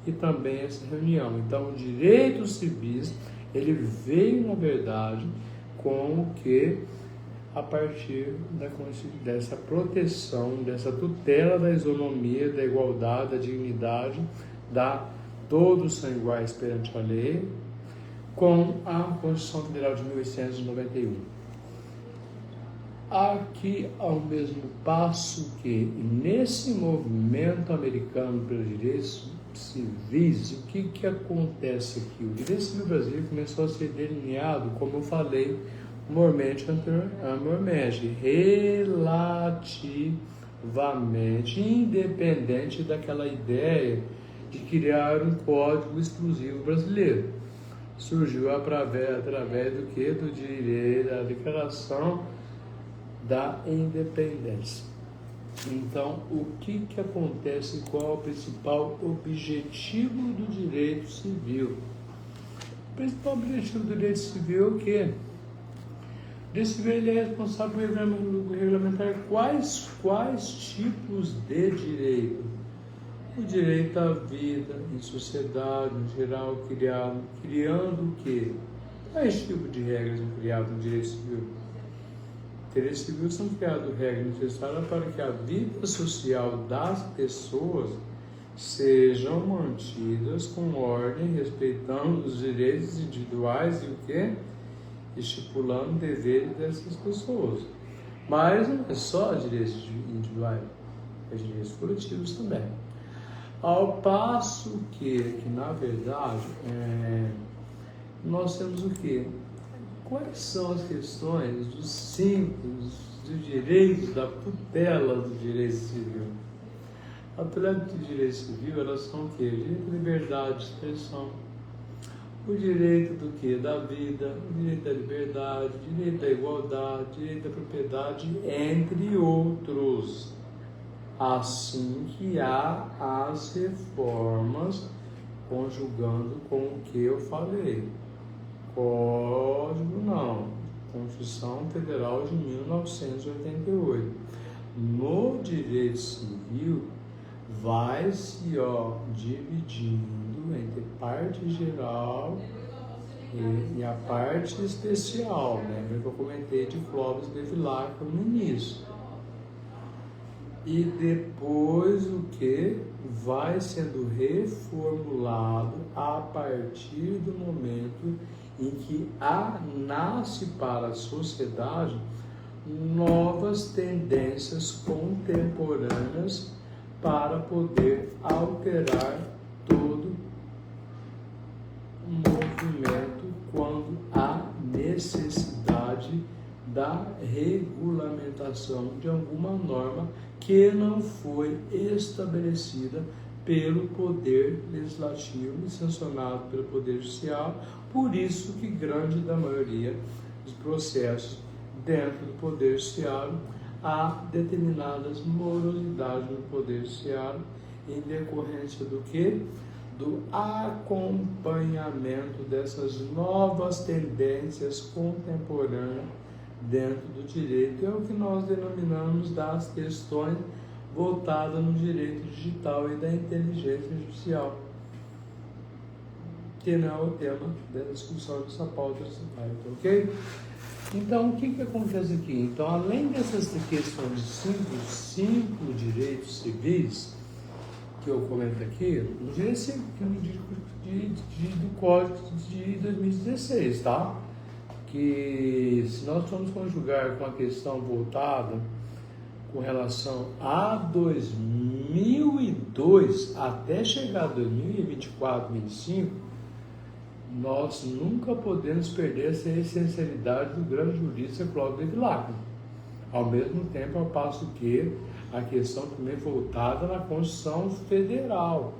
e também essa reunião. Então, o direito civis, ele veio, na verdade, com o que? A partir dessa proteção, dessa tutela da isonomia, da igualdade, da dignidade, todos são iguais perante a lei, com a Constituição Federal de 1891. Aqui, ao mesmo passo que, nesse movimento americano pelos direitos civis, o que acontece aqui? O direito civil brasileiro começou a ser delineado, como eu falei anteriormente, relativamente independente daquela ideia de criar um código exclusivo brasileiro. Surgiu através do que? Do direito, da Declaração da Independência. Então, o que acontece? Qual é o principal objetivo do direito civil? O principal objetivo do direito civil é o quê? O direito civil, ele é responsável por regulamentar quais tipos de direito. O direito à vida em sociedade, em geral, criando o quê? Quais tipos de regras são criadas no direito civil? No direito civil são criadas regras necessárias para que a vida social das pessoas sejam mantidas com ordem, respeitando os direitos individuais e o quê? Estipulando deveres dessas pessoas. Mas não é só direitos individuais, é direitos coletivos também. Ao passo que na verdade, nós temos o quê? Quais são as questões dos simples, dos direitos, da tutela do direito civil? A tutela do direito civil, elas são o quê? O direito à liberdade de expressão, o direito do quê? Da vida, o direito da liberdade, o direito da igualdade, o direito da propriedade, entre outros. Assim que há as reformas conjugando com o que eu falei. Código não, Constituição Federal de 1988. No direito civil, vai se dividindo entre parte geral e a parte especial. Lembra que eu comentei de Clóvis Bevilacqua no início. E depois o que vai sendo reformulado a partir do momento em que nasce para a sociedade novas tendências contemporâneas para poder alterar todo o movimento quando há necessidade da regulamentação de alguma norma que não foi estabelecida pelo Poder Legislativo e sancionado pelo Poder Judicial. Por isso que grande da maioria dos processos dentro do Poder Judiciário há determinadas morosidades no Poder Judiciário em decorrência do quê? Do acompanhamento dessas novas tendências contemporâneas dentro do direito. É o que nós denominamos das questões voltadas no direito digital e da inteligência judicial, que não é o tema da discussão dessa pauta, ok? Então, o que acontece aqui? Então, além dessas questões de cinco direitos civis que eu comento aqui, o direito civil do Código de 2016, tá? Que se nós formos conjugar com a questão voltada com relação a 2016, 2002 até chegar a 2024, 2025, nós nunca podemos perder essa essencialidade do grande jurista Cláudio Evilacqua. Ao mesmo tempo, ao passo que a questão também voltada na Constituição Federal,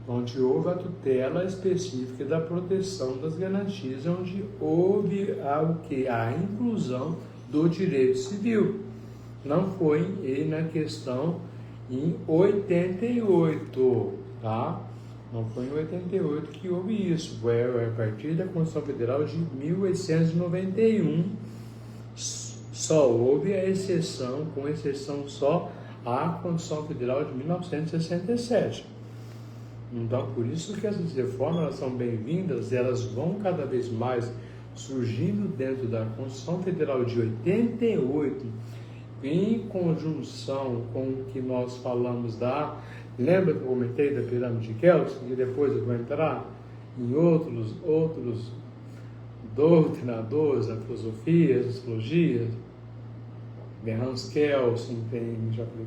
onde houve a tutela específica da proteção das garantias, onde houve a inclusão do direito civil. Não foi na questão em 88, tá? Não foi em 88 que houve isso, foi a partir da Constituição Federal de 1891, só houve a exceção, com exceção só, a Constituição Federal de 1967. Então, por isso que essas reformas elas são bem-vindas, elas vão cada vez mais surgindo dentro da Constituição Federal de 88, em conjunção com o que nós falamos lembra que eu comentei da pirâmide de Kelsen, e depois eu vou entrar em outros doutrinadores da filosofia, da psicologia, tem Hans Kelsen, tem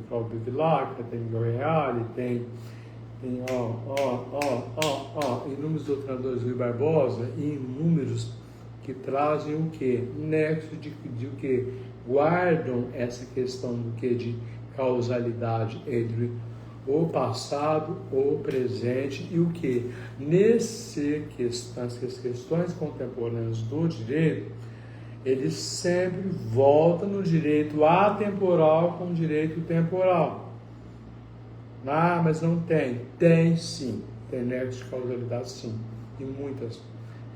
Cláudio Evilacqua, tem Reale, tem inúmeros doutrinadores, Rui Barbosa, e inúmeros que trazem o que? Nexo de o que? Guardam essa questão do que? De causalidade entre o passado, o presente e o que? Nas questões contemporâneas do direito, eles sempre voltam no direito atemporal com o direito temporal. Ah, mas não tem. Tem sim. Tem nexo de causalidade sim. E muitas.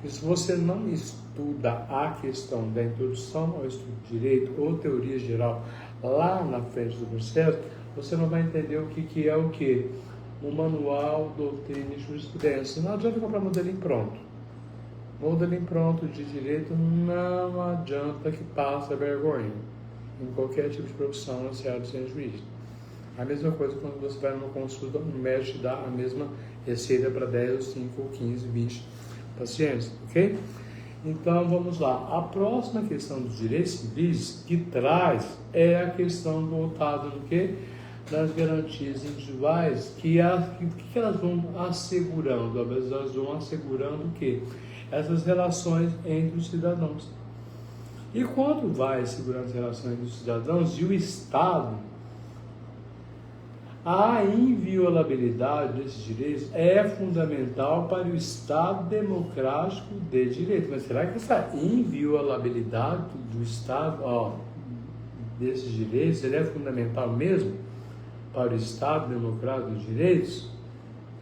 E se você não estuda a questão da introdução ao estudo de direito ou teoria geral lá na frente do processo, você não vai entender o que é o que? O manual, doutrina e jurisprudência. Não adianta comprar modelinho pronto. Modelinho pronto de direito não adianta que passe vergonha em qualquer tipo de profissão na área de ser juiz. A mesma coisa quando você vai numa consulta, um médico dá a mesma receita para 10 ou 5 ou 15, 20 pacientes, ok? Então vamos lá. A próxima questão dos direitos civis que traz é a questão voltada do que? Das garantias individuais, que elas vão assegurando? Elas vão assegurando o quê? Essas relações entre os cidadãos. E quando vai assegurando as relações entre os cidadãos e o Estado, a inviolabilidade desses direitos é fundamental para o Estado democrático de direito. Mas será que essa inviolabilidade do Estado, desses direitos, é fundamental mesmo para o Estado democrático de direitos?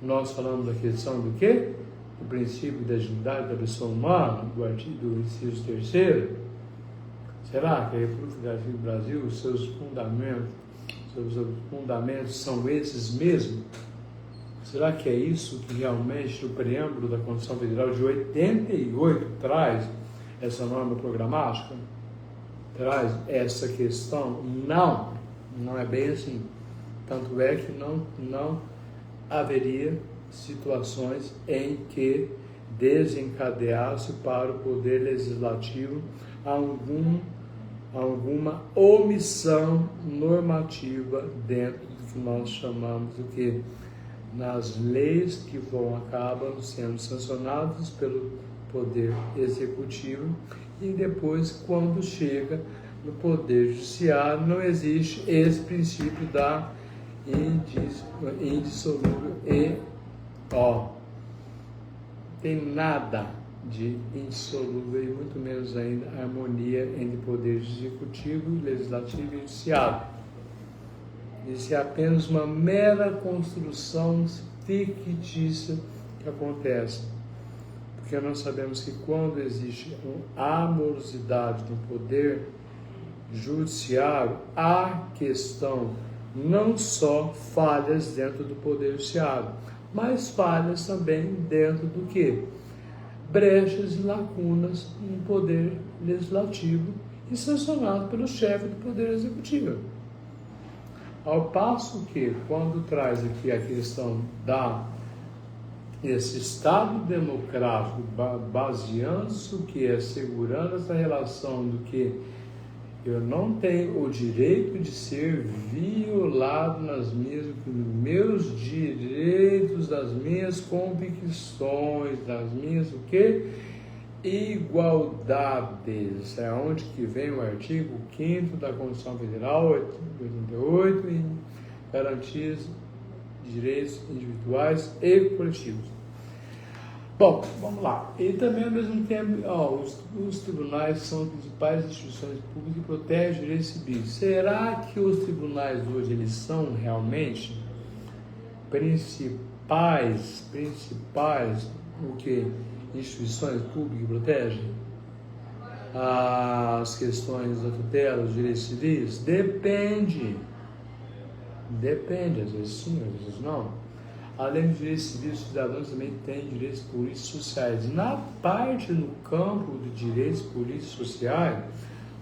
Nós falamos da questão do quê? O princípio da dignidade da pessoa humana, do inciso 3º. Será que a República do Brasil, os seus fundamentos são esses mesmo? Será que é isso que realmente o preâmbulo da Constituição Federal de 88 traz essa norma programática? Traz essa questão? Não, não é bem assim. Tanto é que não haveria situações em que desencadeasse para o Poder Legislativo alguma omissão normativa dentro do que nós chamamos do que? Nas leis que acabam sendo sancionadas pelo Poder Executivo, e depois, quando chega no Poder Judiciário, não existe esse princípio da indissolúvel tem nada de indissolúvel e muito menos ainda harmonia entre poder executivo, legislativo e judiciário. Isso é apenas uma mera construção fictícia que acontece, porque nós sabemos que quando existe uma amorosidade do poder judiciário, há questão não só falhas dentro do poder judiciário, mas falhas também dentro do que? Brechas e lacunas no poder legislativo e sancionado pelo chefe do poder executivo. Ao passo que, quando traz aqui a questão esse Estado democrático, baseando-se o que? Assegurando essa relação do que? Eu não tenho o direito de ser violado nos meus direitos, das minhas convicções, das minhas o quê? Igualdades. É onde que vem o artigo 5º da Constituição Federal, 88, e garantias de direitos individuais e coletivos. Bom, vamos lá. E também, ao mesmo tempo, os tribunais são as principais instituições públicas que protegem os direitos civis. Será que os tribunais hoje, eles são realmente principais o que? Instituições públicas que protegem as questões da tutela, os direitos civis? Depende, às vezes sim, às vezes não. Além dos direitos civis, os cidadãos também têm direitos políticos e sociais. Na parte, no campo de direitos políticos e sociais,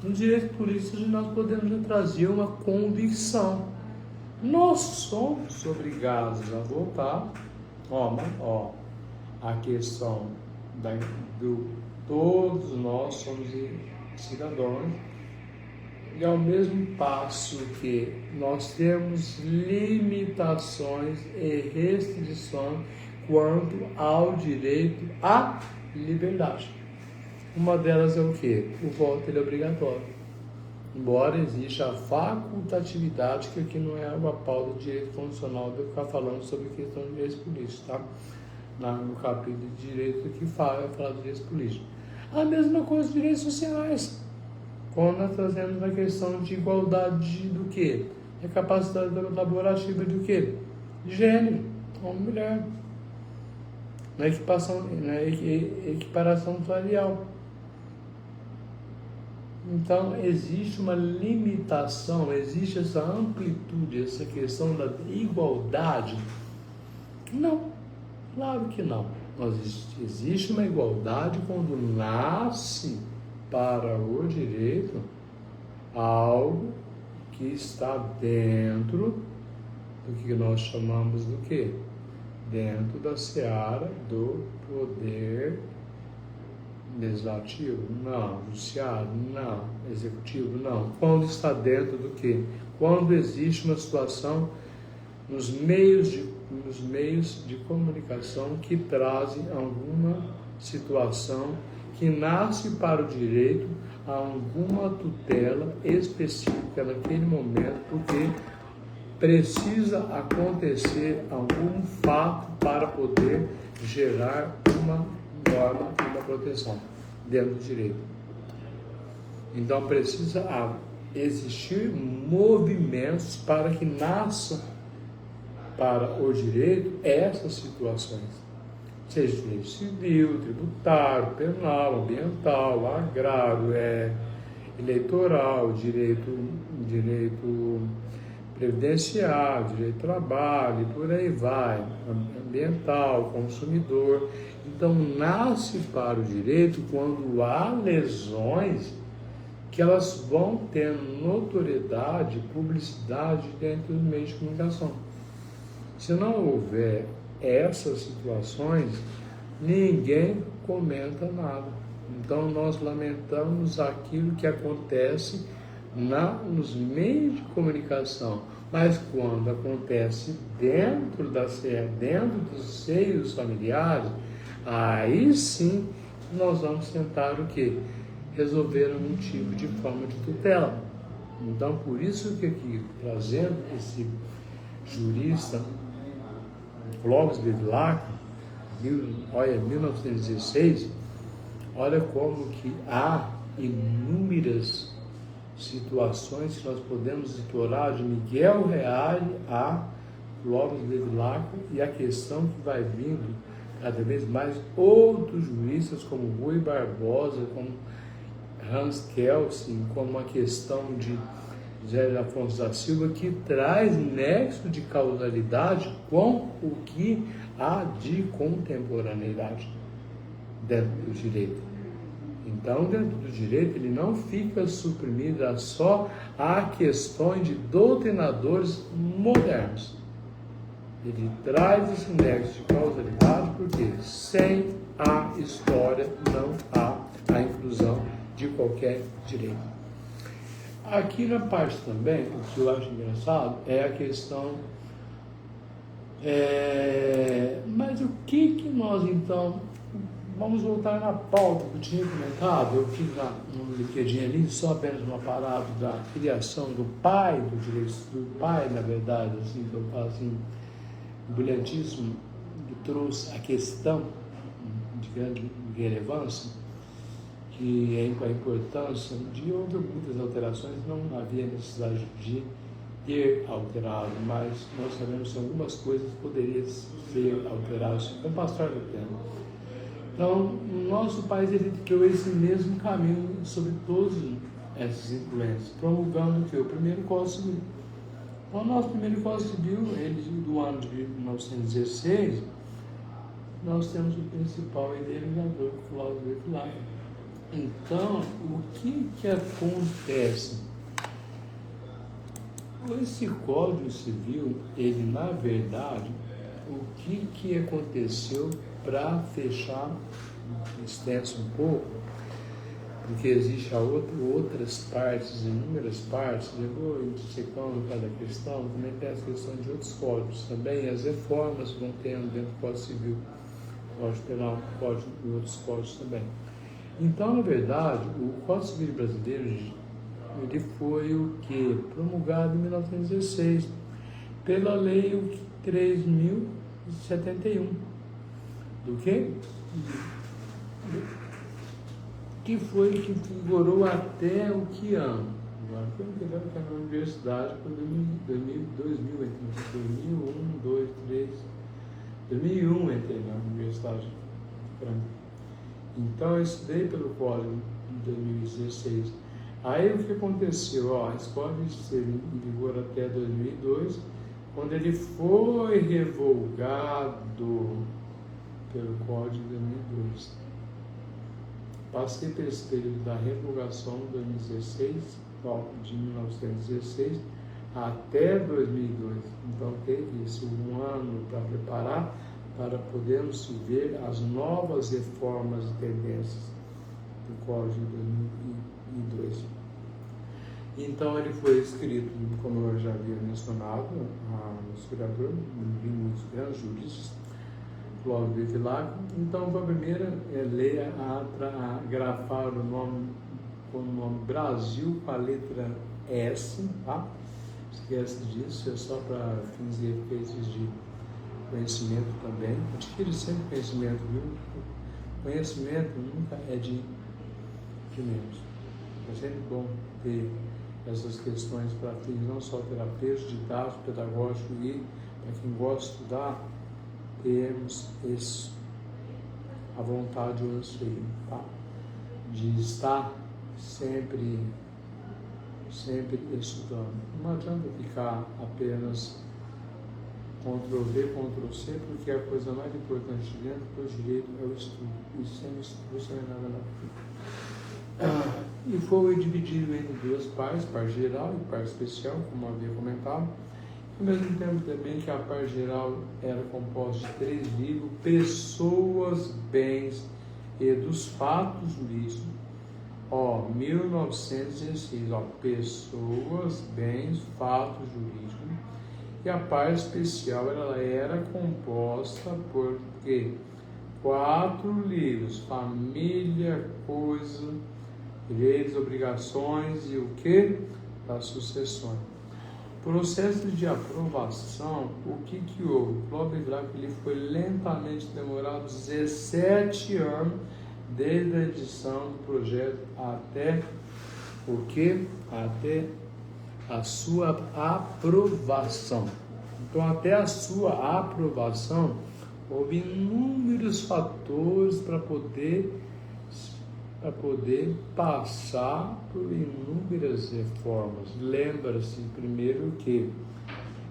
nos direitos políticos nós podemos trazer uma convicção. Nós somos obrigados a votar, a questão todos nós somos cidadãos, e ao mesmo passo que nós temos limitações e restrições quanto ao direito à liberdade. Uma delas é o quê? O voto é obrigatório. Embora exista a facultatividade, que aqui não é uma pauta de direito constitucional de eu ficar falando sobre questão de direitos políticos, tá? No capítulo de direito que fala de direitos políticos. A mesma coisa de direitos sociais. Quando nós trazemos a questão de igualdade do quê? A capacidade laborativa do quê? De gênero, homem e mulher. Na equiparação salarial. Então, existe uma limitação, existe essa amplitude, essa questão da igualdade? Não, claro que não. Existe uma igualdade quando nasce para o direito algo que está dentro do que nós chamamos do quê? Dentro da seara do poder legislativo? Não. Judiciário? Não. Executivo? Não. Quando está dentro do quê? Quando existe uma situação nos meios de comunicação que trazem alguma situação que nasce para o direito a alguma tutela específica naquele momento, porque precisa acontecer algum fato para poder gerar uma norma e uma proteção dentro do direito. Então precisa existir movimentos para que nasça para o direito essas situações. Seja direito civil, tributário, penal, ambiental, agrário, eleitoral, direito previdenciário, direito de trabalho, e por aí vai, ambiental, consumidor. Então, nasce para o direito quando há lesões que elas vão ter notoriedade, publicidade dentro dos meios de comunicação. Se não houver essas situações, ninguém comenta nada. Então nós lamentamos aquilo que acontece nos meios de comunicação, mas quando acontece dentro dos seios familiares, aí sim nós vamos tentar o quê? Resolver algum tipo de forma de tutela. Então por isso que aqui, trazendo esse jurista Clóvis Bevilacqua, 1916, olha como que há inúmeras situações que nós podemos explorar de Miguel Reale a Clóvis Bevilacqua, e a questão que vai vindo cada vez mais outros juristas como Rui Barbosa, como Hans Kelsen, como a questão de José Afonso da Silva, que traz nexo de causalidade com o que há de contemporaneidade dentro do direito. Então, dentro do direito, ele não fica suprimido só a questões de doutrinadores modernos. Ele traz esse nexo de causalidade porque sem a história não há a inclusão de qualquer direito. Aqui na parte também, o que eu acho engraçado é a questão, mas o que nós então, vamos voltar na pauta que eu tinha comentado, eu fiz um LinkedIn ali, só apenas uma palavra da criação do pai do direito, do pai, na verdade, assim, que eu falo assim, brilhantíssimo, que trouxe a questão de grande relevância, que é a importância de houve muitas alterações, não havia necessidade de ter alterado, mas nós sabemos que algumas coisas poderiam ser alteradas com o passar do tempo. Então, o nosso país ele criou esse mesmo caminho sobre todas essas influências, promulgando que o primeiro Código Civil. O nosso primeiro Código Civil, ele do ano de 1916, nós temos o principal idealizador, Cláudio Bevilacqua. Então, o que acontece? Esse Código Civil, ele na verdade, o que aconteceu para fechar, extenso um pouco, porque existe outras partes, inúmeras partes, eu vou dissecando cada questão, também tem as questões de outros códigos também, as reformas vão tendo dentro do Código Civil, Código Penal, Código e outros códigos também. Então, na verdade, o Código Civil brasileiro, ele foi o que? Promulgado em 1916, pela Lei 3.071. Do quê? Que foi que vigorou até o que ano? Agora, eu não entendo que na universidade foi 2001, 2, 3, 2001 entrei na universidade. Então, eu estudei pelo Código de 2016. Aí, o que aconteceu? A escola esteve em vigor até 2002, quando ele foi revogado pelo Código de 2002. Passei por esse período da revogação de 2016, de 1916 até 2002. Então, teve isso um ano para preparar, para podermos ver as novas reformas e tendências do Código de 2002. Então, ele foi escrito, como eu já havia mencionado, no historiador, muitos grandes juristas, Cláudio Bevilacqua. Então, foi a primeira lei a grafar o nome com o nome Brasil com a letra S, tá? Esquece disso, é só para fins e efeitos de conhecimento também. Adquire sempre conhecimento, viu? Conhecimento nunca é de menos. É sempre bom ter essas questões para fins não só terapêuticos, didáticos, pedagógicos e para quem gosta de estudar, termos isso, a vontade e o anseio, tá? De estar sempre estudando. Não adianta ficar apenas Ctrl-V, Ctrl-C, porque a coisa mais importante dentro do direito é o estudo. E sem estudo você não é nada lá. E foi dividido em duas partes, parte geral e parte especial, como havia comentado. Ao mesmo tempo também que a parte geral era composta de 3 livros, Pessoas, Bens e dos Fatos Jurídicos. 1916, Pessoas, Bens, Fatos Jurídicos. E a parte especial ela era composta por 4 livros, Família, Coisa, Direitos, Obrigações e o que? Das sucessões. Processo de aprovação, o que houve? O Cláudio Bevilacqua ele foi lentamente demorado 17 anos desde a edição do projeto até o que? Até a sua aprovação. Então, até a sua aprovação, houve inúmeros fatores para poder passar por inúmeras reformas. Lembra-se primeiro que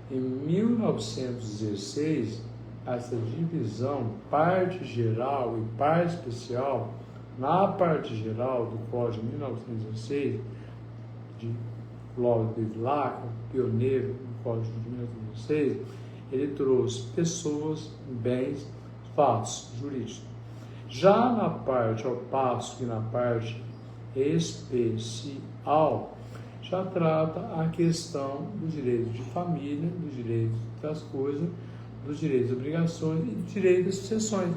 em 1916 essa divisão parte geral e parte especial, na parte geral do Código de 1916 de Cláudio Bevilacqua, pioneiro do Código de 1916, ele trouxe pessoas, bens, fatos jurídicos. Já na parte, ao passo que na parte especial, já trata a questão dos direitos de família, dos direitos das coisas, dos direitos e obrigações e dos direitos das sucessões.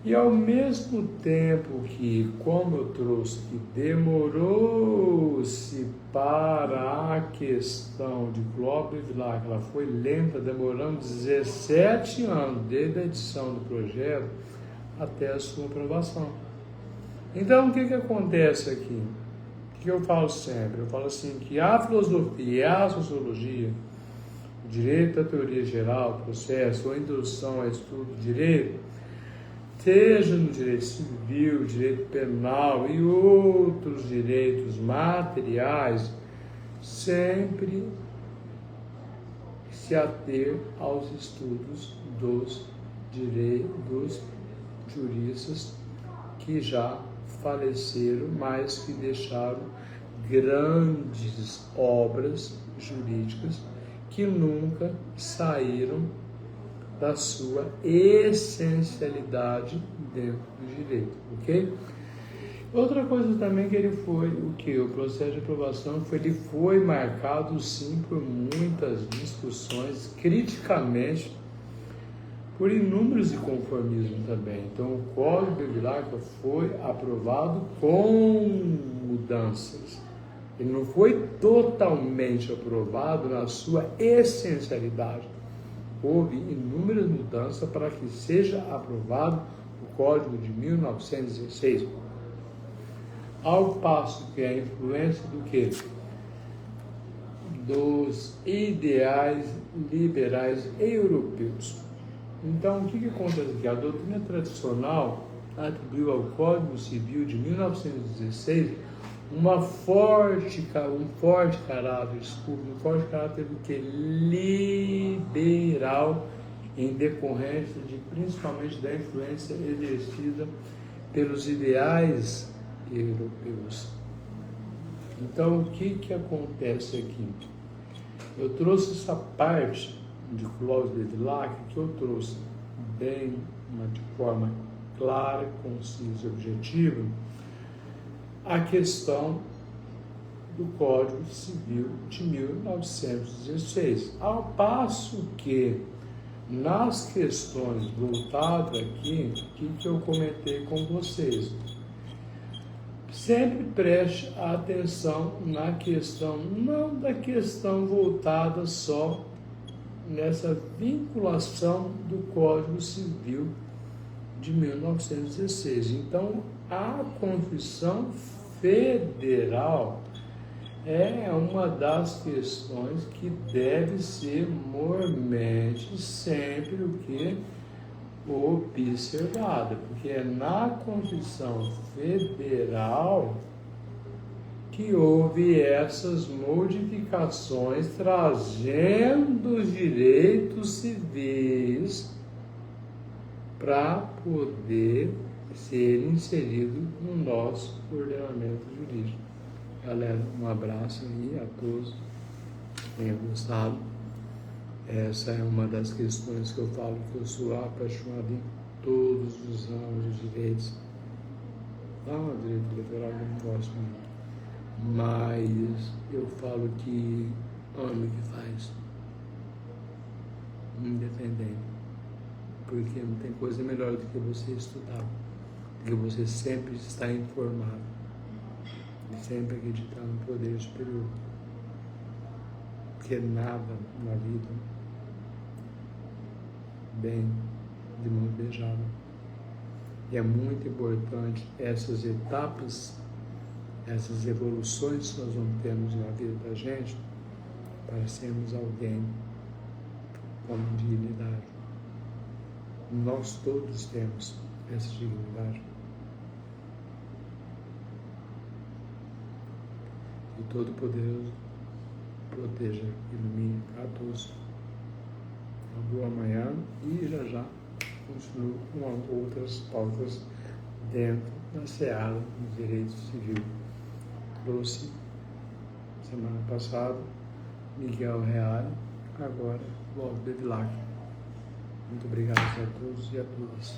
E ao mesmo tempo que, como eu trouxe, que demorou-se para a questão de Clóvis Vilar, que ela foi lenta, demorando 17 anos desde a edição do projeto até a sua aprovação. Então, o que acontece aqui? O que eu falo sempre? Eu falo assim, que a filosofia e a sociologia, o direito à teoria geral, processo ou introdução ao estudo do direito, seja no direito civil, direito penal e outros direitos materiais, sempre se ater aos estudos dos juristas que já faleceram, mas que deixaram grandes obras jurídicas que nunca saíram da sua essencialidade dentro do direito, ok? Outra coisa também que ele foi, o processo de aprovação ele foi marcado sim por muitas discussões, criticamente, por inúmeros inconformismos também. Então o Código de Vilar foi aprovado com mudanças. Ele não foi totalmente aprovado na sua essencialidade. Houve inúmeras mudanças para que seja aprovado o Código de 1916. Ao passo que a influência do quê? Dos ideais liberais europeus. Então, o que acontece aqui? A doutrina tradicional atribuiu ao Código Civil de 1916 um forte caráter do que liberal, em decorrência principalmente da influência exercida pelos ideais europeus. Então, o que acontece aqui? Eu trouxe essa parte de Clóvis de Vilar que eu trouxe bem, de forma clara, concisa e objetiva, a questão do Código Civil de 1916. Ao passo que, nas questões voltadas aqui, o que eu comentei com vocês? Sempre preste atenção na questão, não da questão voltada só nessa vinculação do Código Civil de 1916. Então, a Constituição Federal é uma das questões que deve ser mormente sempre o que observada, porque é na Constituição Federal que houve essas modificações trazendo os direitos civis para poder ser inserido no nosso ordenamento jurídico. Galera, um abraço aí a todos, tenham gostado. Essa é uma das questões que eu falo que eu sou apaixonado em todos os ramos de direitos. Não, direito eleitoral eu não gosto muito, mas eu falo que amo o que faz, independente, porque não tem coisa melhor do que você estudar, do que você sempre estar informado, e sempre acreditar no poder superior, porque nada na vida bem de mão beijada. E é muito importante essas etapas, essas evoluções que nós vamos ter na vida da gente, para sermos alguém com dignidade. Nós todos temos essa dignidade. E Todo-Poderoso proteja, ilumine a todos. Uma boa manhã e já continuo com outras pautas dentro da seara do direito civil. Trouxe semana passada Miguel Reale, agora Clóvis de Vilar. Muito obrigado a todos e a todas.